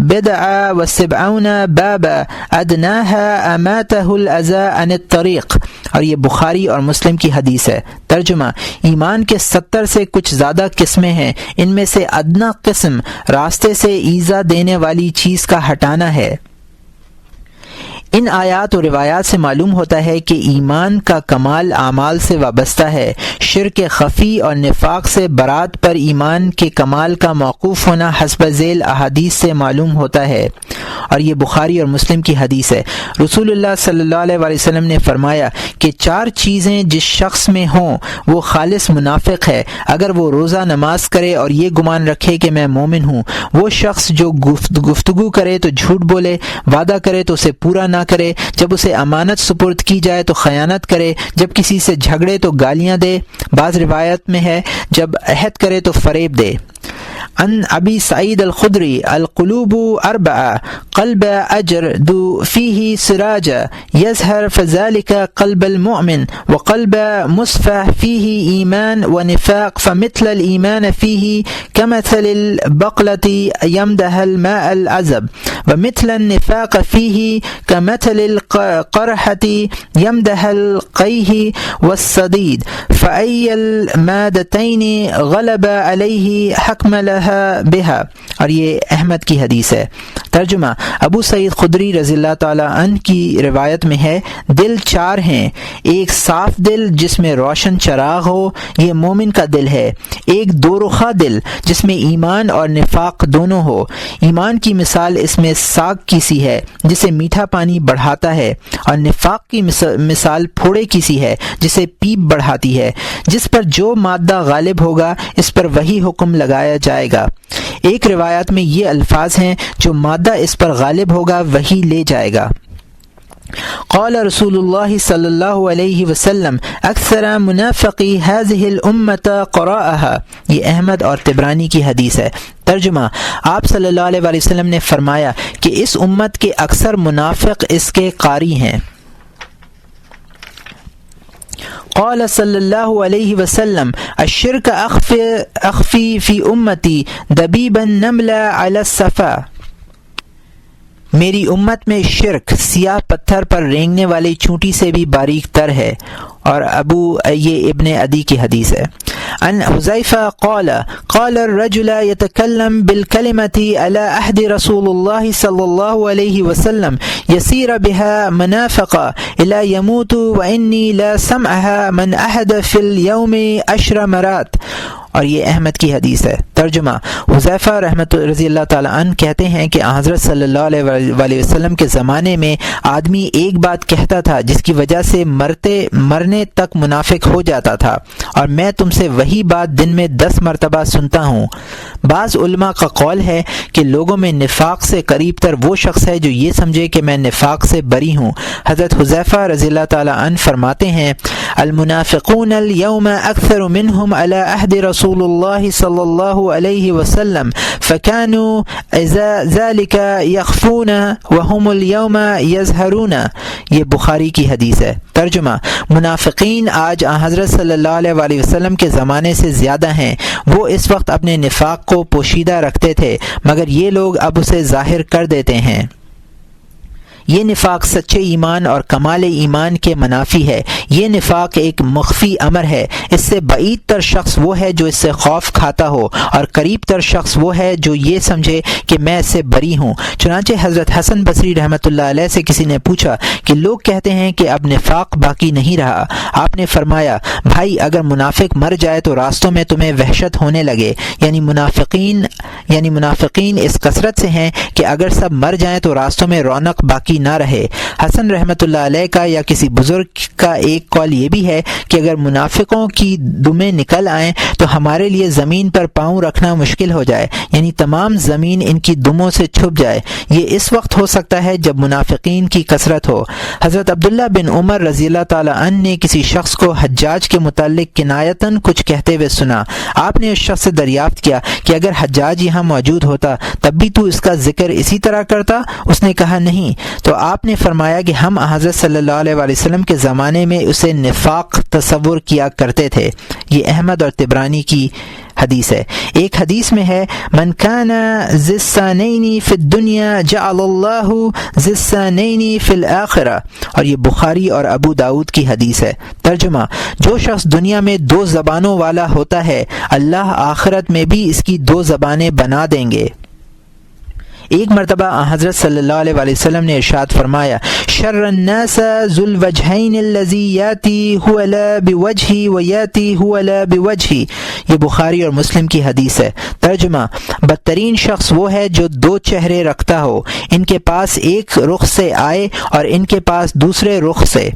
Speaker 1: بدع وسبعون بابا ادناها اماته الاذى عن الطریق، اور یہ بخاری اور مسلم کی حدیث ہے۔ ترجمہ، ایمان کے 70 سے کچھ زیادہ قسمیں ہیں، ان میں سے ادنا قسم راستے سے ایذا دینے والی چیز کا ہٹانا ہے۔ ان آیات و روایات سے معلوم ہوتا ہے کہ ایمان کا کمال اعمال سے وابستہ ہے۔ شرک خفی اور نفاق سے برات پر ایمان کے کمال کا موقوف ہونا حسب ذیل احادیث سے معلوم ہوتا ہے، اور یہ بخاری اور مسلم کی حدیث ہے۔ رسول اللہ صلی اللہ علیہ وآلہ وسلم نے فرمایا کہ 4 چیزیں جس شخص میں ہوں وہ خالص منافق ہے۔ اگر وہ روزہ نماز کرے اور یہ گمان رکھے کہ میں مومن ہوں، وہ شخص جو گفتگو کرے تو جھوٹ بولے، وعدہ کرے تو اسے پورا نہ کرے، جب اسے امانت سپرد کی جائے تو خیانت کرے، جب کسی سے جھگڑے تو گالیاں دے، بعض روایت میں ہے جب عہد کرے تو فریب دے۔ عن ابی سعید الخدری القلوب 4 قلب اجرد فيه سراج يظهر فذلك قلب المؤمن وقلب مصفح فيه ایمان ونفاق فمثل الایمان فيه كمثل البقلة يمدها الماء العذب ومثل النفاق فيه كمثل القرحة يمدها القيه والصديد فأي المادتين غلب عليه حكم لها بها، اور یہ احمد کی حدیث ہے۔ ترجمہ، ابو سعید خدری رضی اللہ تعالی عنہ کی روایت میں ہے دل 4 ہیں، ایک صاف دل جس میں روشن چراغ ہو، یہ مومن کا دل ہے۔ ایک 2 رخا دل جس میں ایمان اور نفاق دونوں ہو، ایمان کی مثال اس میں ساگ کی سی ہے جسے میٹھا پانی بڑھاتا ہے، اور نفاق کی مثال پھوڑے کی سی ہے جسے پیپ بڑھاتی ہے۔ جس پر جو مادہ غالب ہوگا اس پر وہی حکم لگایا جائے گا۔ ایک روایت میں یہ الفاظ ہیں جو مادہ اس پر غالب ہوگا وہی لے جائے گا۔ قال رسول اللہ صلی اللہ علیہ وسلم اکثر منافقی هذه الامة قراءها، یہ احمد اور طبرانی کی حدیث ہے۔ ترجمہ، آپ صلی اللہ علیہ وآلہ وسلم نے فرمایا کہ اس امت کے اکثر منافق اس کے قاری ہیں۔ قال صلی اللہ علیہ وسلم الشرک اخفی فی امتی دبیب النمل علی الصفا، میری امت میں شرک سیاہ پتھر پر رینگنے والی چونٹی سے بھی باریک تر ہے، اور یہ ابن عدی کی حدیث ہے۔ عن حذیفہ قال الرجل يتكلم بالكلمة على عهد رسول الله صلى الله عليه وسلم يسير بها منافقا إلى يموت وإني لا سمعها من أحد في اليوم 10 مرات اور یہ احمد کی حدیث ہے۔ ترجمہ: حذیفہ رضی اللہ تعالیٰ عنہ کہتے ہیں کہ حضرت صلی اللہ علیہ وسلم کے زمانے میں آدمی ایک بات کہتا تھا جس کی وجہ سے مرنے تک منافق ہو جاتا تھا، اور میں تم سے وہی بات دن میں 10 مرتبہ سنتا ہوں۔ بعض علماء کا قول ہے کہ لوگوں میں نفاق سے قریب تر وہ شخص ہے جو یہ سمجھے کہ میں نفاق سے بری ہوں۔ حضرت حذیفہ رضی اللہ تعالیٰ عنہ فرماتے ہیں: المنافقون اليوم اکثر منهم على عہد رسول اللہ صلی اللہ علیہ وسلم فكانوا ذلك يخفون وهم اليوم يظهرون۔ یہ بخاری کی حدیث ہے۔ ترجمہ: منافقین آج حضرت صلی اللہ علیہ وسلم کے زمانے سے زیادہ ہیں۔ وہ اس وقت اپنے نفاق کو پوشیدہ رکھتے تھے، مگر یہ لوگ اب اسے ظاہر کر دیتے ہیں۔ یہ نفاق سچے ایمان اور کمال ایمان کے منافی ہے۔ یہ نفاق ایک مخفی امر ہے۔ اس سے بعید تر شخص وہ ہے جو اس سے خوف کھاتا ہو، اور قریب تر شخص وہ ہے جو یہ سمجھے کہ میں اس سے بری ہوں۔ چنانچہ حضرت حسن بصری رحمۃ اللہ علیہ سے کسی نے پوچھا کہ لوگ کہتے ہیں کہ اب نفاق باقی نہیں رہا۔ آپ نے فرمایا: بھائی، اگر منافق مر جائے تو راستوں میں تمہیں وحشت ہونے لگے، یعنی منافقین اس کثرت سے ہیں کہ اگر سب مر جائیں تو راستوں میں رونق باقی نہ رہے۔ حسن رحمۃ اللہ علیہ کا یا کسی بزرگ کا ایک قول یہ بھی ہے کہ اگر منافقوں کی دمیں نکل آئیں تو ہمارے لیے زمین پر پاؤں رکھنا مشکل ہو جائے، یعنی تمام زمین ان کی دموں سے چھپ جائے۔ یہ اس وقت ہو سکتا ہے جب منافقین کی کثرت ہو۔ حضرت عبداللہ بن عمر رضی اللہ تعالیٰ عنہ نے کسی شخص کو حجاج کے متعلق کنایتاً کچھ کہتے ہوئے سنا۔ آپ نے اس شخص سے دریافت کیا کہ اگر حجاج یہاں موجود ہوتا تب بھی تو اس کا ذکر اسی طرح کرتا؟ اس نے کہا: نہیں۔ تو آپ نے فرمایا کہ ہم حضرت صلی اللہ علیہ وسلم کے زمانے میں اسے نفاق تصور کیا کرتے تھے۔ یہ احمد اور طبرانی کی حدیث ہے۔ ایک حدیث میں ہے: من کان ذی الثانین فی الدنیا جعل اللہ ذی الثانین فی الآخرہ، اور یہ بخاری اور ابو داؤد کی حدیث ہے۔ ترجمہ: جو شخص دنیا میں 2 زبانوں والا ہوتا ہے، اللہ آخرت میں بھی اس کی 2 زبانیں بنا دیں گے۔ ایک مرتبہ حضرت صلی اللہ علیہ وسلم نے ارشاد فرمایا: شر الناس ذو الوجہین الذی یاتی هو لا بوجہی ویاتی هو لا بوجہی۔ یہ بخاری اور مسلم کی حدیث ہے۔ ترجمہ: بدترین شخص وہ ہے جو 2 چہرے رکھتا ہو، ان کے پاس ایک رخ سے آئے اور ان کے پاس دوسرے رخ سے۔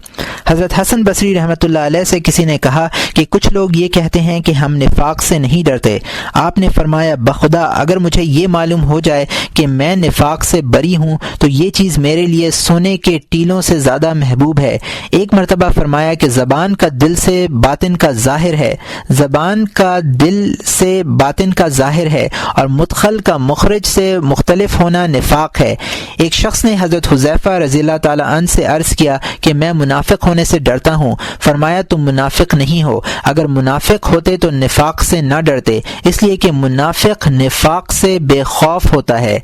Speaker 1: حضرت حسن بصری رحمۃ اللہ علیہ سے کسی نے کہا کہ کچھ لوگ یہ کہتے ہیں کہ ہم نفاق سے نہیں ڈرتے۔ آپ نے فرمایا: بخدا اگر مجھے یہ معلوم ہو جائے کہ میں نفاق سے بری ہوں تو یہ چیز میرے لیے سونے کے ٹیلوں سے زیادہ محبوب ہے۔ ایک مرتبہ فرمایا کہ زبان کا دل سے باطن کا ظاہر ہے، زبان کا دل سے باطن کا ظاہر ہے، اور مدخل کا مخرج سے مختلف ہونا نفاق ہے۔ ایک شخص نے حضرت حذیفہ رضی اللہ تعالیٰ عنہ سے عرض کیا کہ میں منافق ہونے سے ڈرتا ہوں۔ فرمایا: تم منافق نہیں ہو، اگر منافق ہوتے تو نفاق سے نہ ڈرتے، اس لیے کہ منافق نفاق سے بے خوف ہوتا ہے۔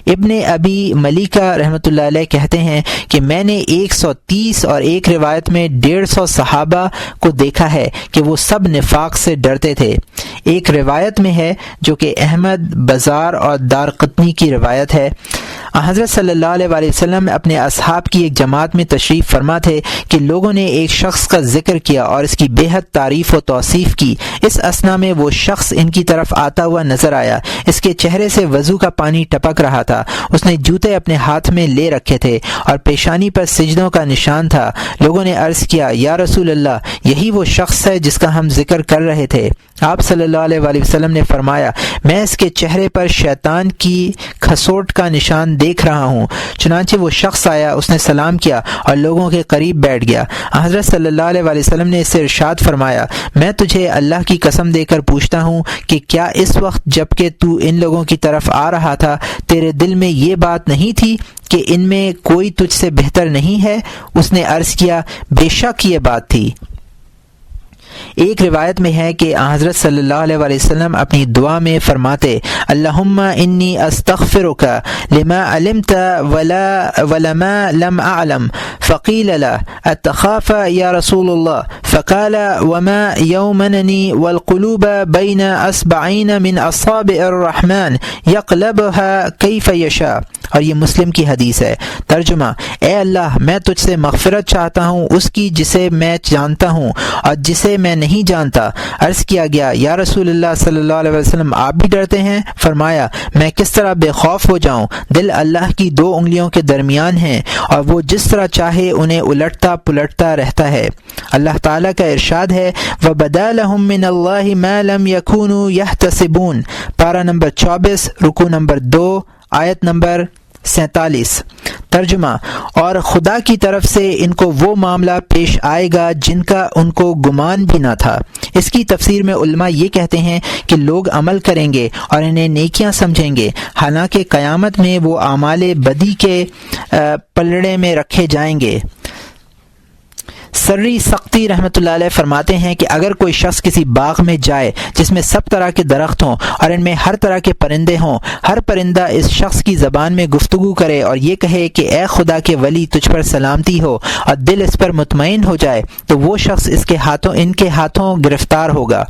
Speaker 1: ابن ابی ملیکہ رحمۃ اللہ علیہ کہتے ہیں کہ میں نے 130 اور ایک روایت میں 150 صحابہ کو دیکھا ہے کہ وہ سب نفاق سے ڈرتے تھے۔ ایک روایت میں ہے جو کہ احمد، بزار اور دارقطنی کی روایت ہے، حضرت صلی اللہ علیہ وسلم اپنے اصحاب کی ایک جماعت میں تشریف فرما تھے کہ لوگوں نے ایک شخص کا ذکر کیا اور اس کی بے حد تعریف و توصیف کی۔ اس اثنا میں وہ شخص ان کی طرف آتا ہوا نظر آیا۔ اس کے چہرے سے وضو کا پانی ٹپک رہا تھا۔ اس نے جوتے اپنے ہاتھ میں لے رکھے تھے اور پیشانی پر سجدوں کا نشان تھا۔ لوگوں نے عرض کیا: یا رسول اللہ، یہی وہ شخص ہے جس کا ہم ذکر کر رہے تھے۔ آپ صلی اللہ علیہ وسلم نے فرمایا: میں اس کے چہرے پر شیطان کی کھسوٹ کا نشان دیکھ رہا ہوں۔ چنانچہ وہ شخص آیا، اس نے سلام کیا اور لوگوں کے قریب بیٹھ گیا۔ حضرت صلی اللہ علیہ وسلم نے اس سے ارشاد فرمایا: میں تجھے اللہ کی قسم دے کر پوچھتا ہوں کہ کیا اس وقت جب کہ تو ان لوگوں کی طرف آ رہا تھا تیرے دل میں یہ بات نہیں تھی کہ ان میں کوئی تجھ سے بہتر نہیں ہے؟ اس نے عرض کیا: بے شک یہ بات تھی۔ ایک روایت میں ہے کہ حضرت صلی اللہ علیہ وسلم اپنی دعا میں فرماتے: اللہم انی استغفرک لما علمت ولما لم اعلم، فقیل له اتخاف یا رسول اللہ، فقال وما یومننی والقلوب بین اصبعین من اصابع الرحمن یقلبها کیف یشاء۔ اور یہ مسلم کی حدیث ہے۔ ترجمہ: اے اللہ، میں تجھ سے مغفرت چاہتا ہوں اس کی جسے میں جانتا ہوں اور جسے میں نہیں جانتا۔ عرض کیا گیا یا رسول اللہ صلی اللہ علیہ وسلم آپ بھی ڈرتے ہیں؟ فرمایا میں کس طرح بے خوف ہو جاؤں؟ دل اللہ کی دو انگلیوں کے درمیان ہیں اور وہ جس طرح چاہے انہیں الٹتا پلٹتا رہتا ہے۔ اللہ تعالیٰ کا ارشاد ہے وَبَدَا لَهُم مِّنَ اللَّهِ مَا لَمْ يَكُونُوا يَحْتَسِبُونَ، پارہ نمبر 24 رکوع نمبر 2 آیت نمبر 47۔ ترجمہ، اور خدا کی طرف سے ان کو وہ معاملہ پیش آئے گا جن کا ان کو گمان بھی نہ تھا۔ اس کی تفسیر میں علماء یہ کہتے ہیں کہ لوگ عمل کریں گے اور انہیں نیکیاں سمجھیں گے، حالانکہ قیامت میں وہ اعمال بدی کے پلڑے میں رکھے جائیں گے۔ سری سختی رحمۃ اللہ علیہ فرماتے ہیں کہ اگر کوئی شخص کسی باغ میں جائے جس میں سب طرح کے درخت ہوں اور ان میں ہر طرح کے پرندے ہوں، ہر پرندہ اس شخص کی زبان میں گفتگو کرے اور یہ کہے کہ اے خدا کے ولی تجھ پر سلامتی ہو، اور دل اس پر مطمئن ہو جائے، تو وہ شخص ان کے ہاتھوں گرفتار ہوگا۔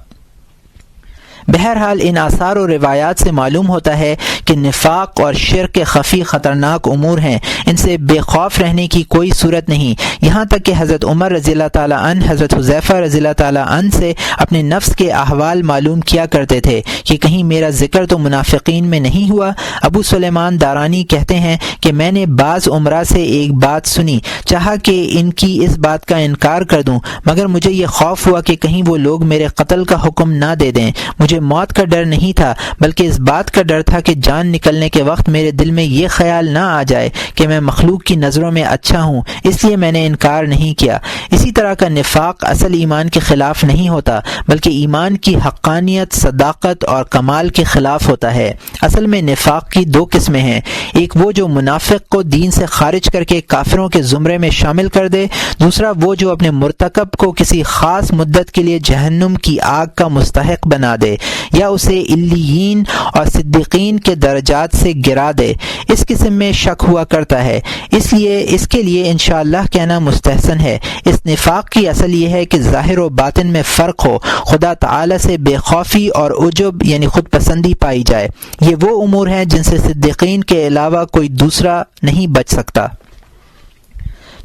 Speaker 1: بہرحال ان آثار و روایات سے معلوم ہوتا ہے کہ نفاق اور شرک خفی خطرناک امور ہیں، ان سے بے خوف رہنے کی کوئی صورت نہیں، یہاں تک کہ حضرت عمر رضی اللہ تعالیٰ عنہ حضرت حذیفہ رضی اللہ تعالیٰ عنہ سے اپنے نفس کے احوال معلوم کیا کرتے تھے کہ کہیں میرا ذکر تو منافقین میں نہیں ہوا۔ ابو سلیمان دارانی کہتے ہیں کہ میں نے بعض عمرہ سے ایک بات سنی، چاہا کہ ان کی اس بات کا انکار کر دوں، مگر مجھے یہ خوف ہوا کہ کہیں وہ لوگ میرے قتل کا حکم نہ دے دیں۔ مجھے موت کا ڈر نہیں تھا، بلکہ اس بات کا ڈر تھا کہ جان نکلنے کے وقت میرے دل میں یہ خیال نہ آ جائے کہ میں مخلوق کی نظروں میں اچھا ہوں، اس لیے میں نے انکار نہیں کیا۔ اسی طرح کا نفاق اصل ایمان کے خلاف نہیں ہوتا، بلکہ ایمان کی حقانیت، صداقت اور کمال کے خلاف ہوتا ہے۔ اصل میں نفاق کی دو قسمیں ہیں، ایک وہ جو منافق کو دین سے خارج کر کے کافروں کے زمرے میں شامل کر دے، دوسرا وہ جو اپنے مرتکب کو کسی خاص مدت کے لیے جہنم کی آگ کا مستحق بنا دے یا اسے علیین اور صدیقین کے درجات سے گرا دے۔ اس قسم میں شک ہوا کرتا ہے، اس کے لیے انشاءاللہ کہنا مستحسن ہے۔ اس نفاق کی اصل یہ ہے کہ ظاہر و باطن میں فرق ہو، خدا تعالی سے بے خوفی اور عجب یعنی خود پسندی پائی جائے۔ یہ وہ امور ہیں جن سے صدیقین کے علاوہ کوئی دوسرا نہیں بچ سکتا۔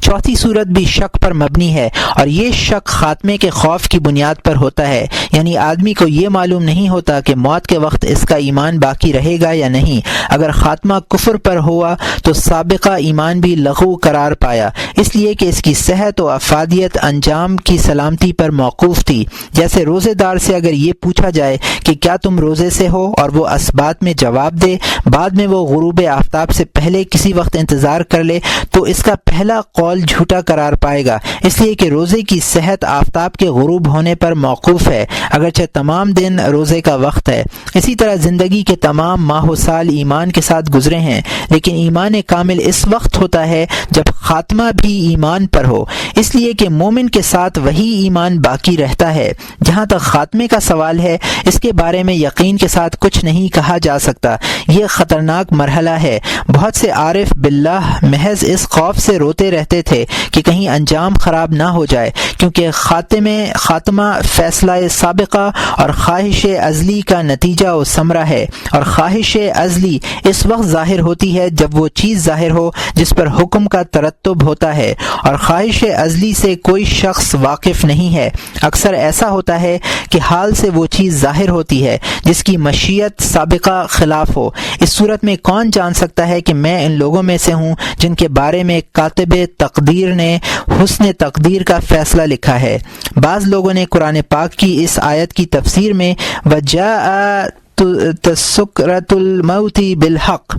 Speaker 1: چوتھی صورت بھی شک پر مبنی ہے، اور یہ شک خاتمے کے خوف کی بنیاد پر ہوتا ہے، یعنی آدمی کو یہ معلوم نہیں ہوتا کہ موت کے وقت اس کا ایمان باقی رہے گا یا نہیں۔ اگر خاتمہ کفر پر ہوا تو سابقہ ایمان بھی لغو قرار پایا، اس لیے کہ اس کی صحت و افادیت انجام کی سلامتی پر موقوف تھی۔ جیسے روزے دار سے اگر یہ پوچھا جائے کہ کیا تم روزے سے ہو اور وہ اسبات میں جواب دے، بعد میں وہ غروب آفتاب سے پہلے کسی وقت انتظار کر لے، تو اس کا پہلا قول جھوٹا قرار پائے گا، اس لیے کہ روزے کی صحت آفتاب کے غروب ہونے پر موقوف ہے، اگرچہ تمام دن روزے کا وقت ہے۔ اسی طرح زندگی کے تمام ماہ و سال ایمان کے ساتھ گزرے ہیں، لیکن ایمان کامل اس وقت ہوتا ہے جب خاتمہ بھی ایمان پر ہو، اس لیے کہ مومن کے ساتھ وہی ایمان باقی رہتا ہے۔ جہاں تک خاتمے کا سوال ہے، اس کے بارے میں یقین کے ساتھ کچھ نہیں کہا جا سکتا، یہ خطرناک مرحلہ ہے۔ بہت سے عارف باللہ محض اس خوف سے روتے رہتے تھے کہ کہیں انجام خراب نہ ہو جائے، کیونکہ خاتمہ فیصلہ سابقہ اور خواہش ازلی کا نتیجہ و ثمرہ ہے، اور خواہش ازلی اس وقت ظاہر ہوتی ہے جب وہ چیز ظاہر ہو جس پر حکم کا ترتب ہوتا ہے، اور خواہش ازلی سے کوئی شخص واقف نہیں ہے۔ اکثر ایسا ہوتا ہے کہ حال سے وہ چیز ظاہر ہوتی ہے جس کی مشیت سابقہ خلاف ہو۔ اس صورت میں کون جان سکتا ہے کہ میں ان لوگوں میں سے ہوں جن کے بارے میں کاتب تقدیر نے حسن تقدیر کا فیصلہ لکھا ہے۔ بعض لوگوں نے قرآن پاک کی اس آیت کی تفسیر میں وَجَاءَتْ سُكْرَةُ الْمَوْتِ بِالْحَقِّ،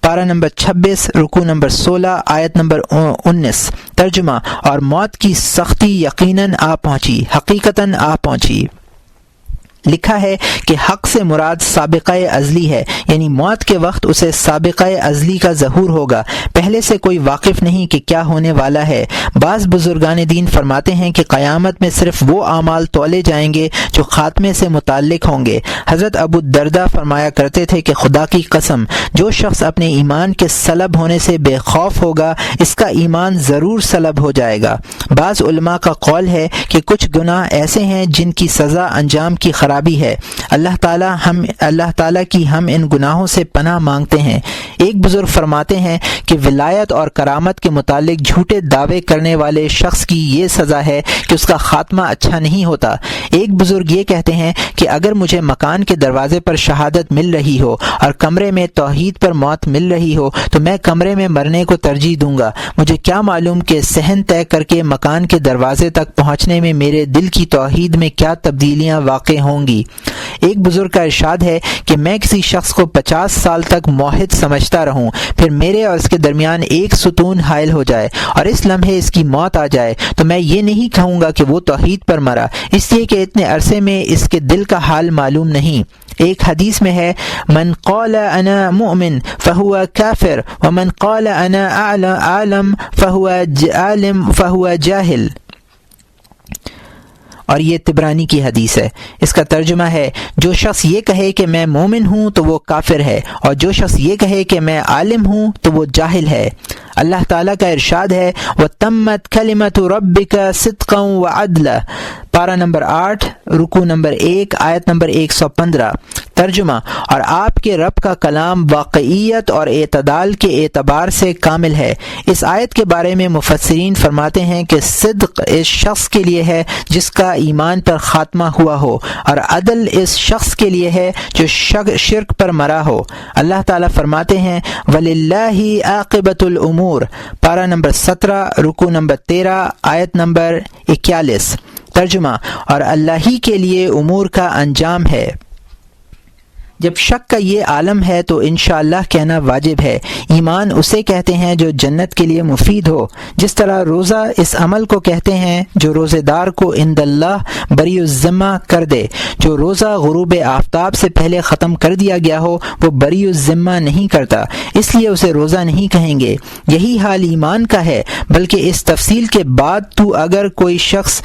Speaker 1: پارہ نمبر 26 رکوع نمبر 16 آیت نمبر 19، ترجمہ، اور موت کی سختی یقیناً آ پہنچی، حقیقتاً آ پہنچی۔ لکھا ہے کہ حق سے مراد سابقہ ازلی ہے، یعنی موت کے وقت اسے سابقہ ازلی کا ظہور ہوگا، پہلے سے کوئی واقف نہیں کہ کیا ہونے والا ہے۔ بعض بزرگان دین فرماتے ہیں کہ قیامت میں صرف وہ اعمال تولے جائیں گے جو خاتمے سے متعلق ہوں گے۔ حضرت ابو الدرداء فرمایا کرتے تھے کہ خدا کی قسم، جو شخص اپنے ایمان کے سلب ہونے سے بے خوف ہوگا، اس کا ایمان ضرور سلب ہو جائے گا۔ بعض علماء کا قول ہے کہ کچھ گناہ ایسے ہیں جن کی سزا انجام کی خرابی خرابی ہے۔ اللہ تعالیٰ کی ہم ان گناہوں سے پناہ مانگتے ہیں۔ ایک بزرگ فرماتے ہیں کہ ولایت اور کرامت کے متعلق جھوٹے دعوے کرنے والے شخص کی یہ سزا ہے کہ اس کا خاتمہ اچھا نہیں ہوتا۔ ایک بزرگ یہ کہتے ہیں کہ اگر مجھے مکان کے دروازے پر شہادت مل رہی ہو اور کمرے میں توحید پر موت مل رہی ہو تو میں کمرے میں مرنے کو ترجیح دوں گا۔ مجھے کیا معلوم کہ صحن طے کر کے مکان کے دروازے تک پہنچنے میں میرے دل کی توحید میں کیا تبدیلیاں واقع ہوں گی۔ ایک بزرگ کا ارشاد ہے کہ میں کسی شخص کو 50 سال تک موحد سمجھتا رہوں، پھر میرے اور اس کے درمیان ایک ستون حائل ہو جائے اور اس لمحے اس کی موت آ جائے تو میں یہ نہیں کہوں گا کہ وہ توحید پر مرا، اس لیے کہ اتنے عرصے میں اس کے دل کا حال معلوم نہیں۔ ایک حدیث میں ہے من قال انا مؤمن فهو کافر ومن قال انا عالم فهو جاہل، اور یہ طبرانی کی حدیث ہے۔ اس کا ترجمہ ہے جو شخص یہ کہے کہ میں مومن ہوں تو وہ کافر ہے، اور جو شخص یہ کہے کہ میں عالم ہوں تو وہ جاہل ہے۔ اللہ تعالیٰ کا ارشاد ہے وَتَمَّتْ كَلِمَةُ رَبِّكَ صِدْقًا وَعَدْلًا، پارہ نمبر 8 رکوع نمبر 1 آیت نمبر 115۔ ترجمہ، اور آپ کے رب کا کلام واقعیت اور اعتدال کے اعتبار سے کامل ہے۔ اس آیت کے بارے میں مفسرین فرماتے ہیں کہ صدق اس شخص کے لیے ہے جس کا ایمان پر خاتمہ ہوا ہو، اور عدل اس شخص کے لیے ہے جو شرک پر مرا ہو۔ اللہ تعالیٰ فرماتے ہیں وَلِلَّهِ عَاقِبَةُ الْأُمُورِ، پارہ نمبر 17 رکوع نمبر 13 آیت نمبر 41۔ ترجمہ، اور اللہ ہی کے لیے امور کا انجام ہے۔ جب شک کا یہ عالم ہے تو انشاءاللہ کہنا واجب ہے۔ ایمان اسے کہتے ہیں جو جنت کے لیے مفید ہو، جس طرح روزہ اس عمل کو کہتے ہیں جو روزے دار کو عند اللہ بری الذمہ کر دے۔ جو روزہ غروب آفتاب سے پہلے ختم کر دیا گیا ہو وہ بری الذمہ نہیں کرتا، اس لیے اسے روزہ نہیں کہیں گے۔ یہی حال ایمان کا ہے، بلکہ اس تفصیل کے بعد تو اگر کوئی شخص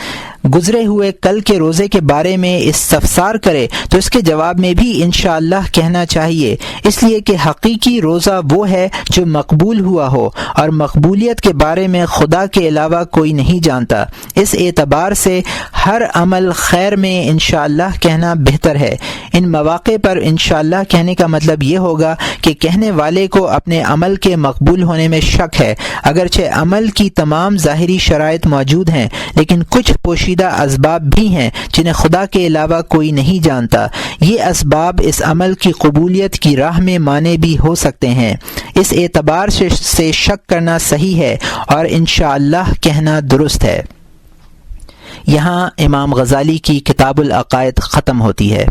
Speaker 1: گزرے ہوئے کل کے روزے کے بارے میں استفسار کرے تو اس کے جواب میں بھی انشاءاللہ کہنا چاہیے، اس لیے کہ حقیقی روزہ وہ ہے جو مقبول ہوا ہو، اور مقبولیت کے بارے میں خدا کے علاوہ کوئی نہیں جانتا۔ اس اعتبار سے ہر عمل خیر میں انشاءاللہ کہنا بہتر ہے۔ ان مواقع پر انشاءاللہ کہنے کا مطلب یہ ہوگا کہ کہنے والے کو اپنے عمل کے مقبول ہونے میں شک ہے، اگرچہ عمل کی تمام ظاہری شرائط موجود ہیں، لیکن کچھ پوشیدہ اسباب بھی ہیں جنہیں خدا کے علاوہ کوئی نہیں جانتا۔ یہ اسباب اس عمل کی قبولیت کی راہ میں مانع بھی ہو سکتے ہیں۔ اس اعتبار سے شک کرنا صحیح ہے اور انشاءاللہ کہنا درست ہے۔ یہاں امام غزالی کی کتاب العقائد ختم ہوتی ہے۔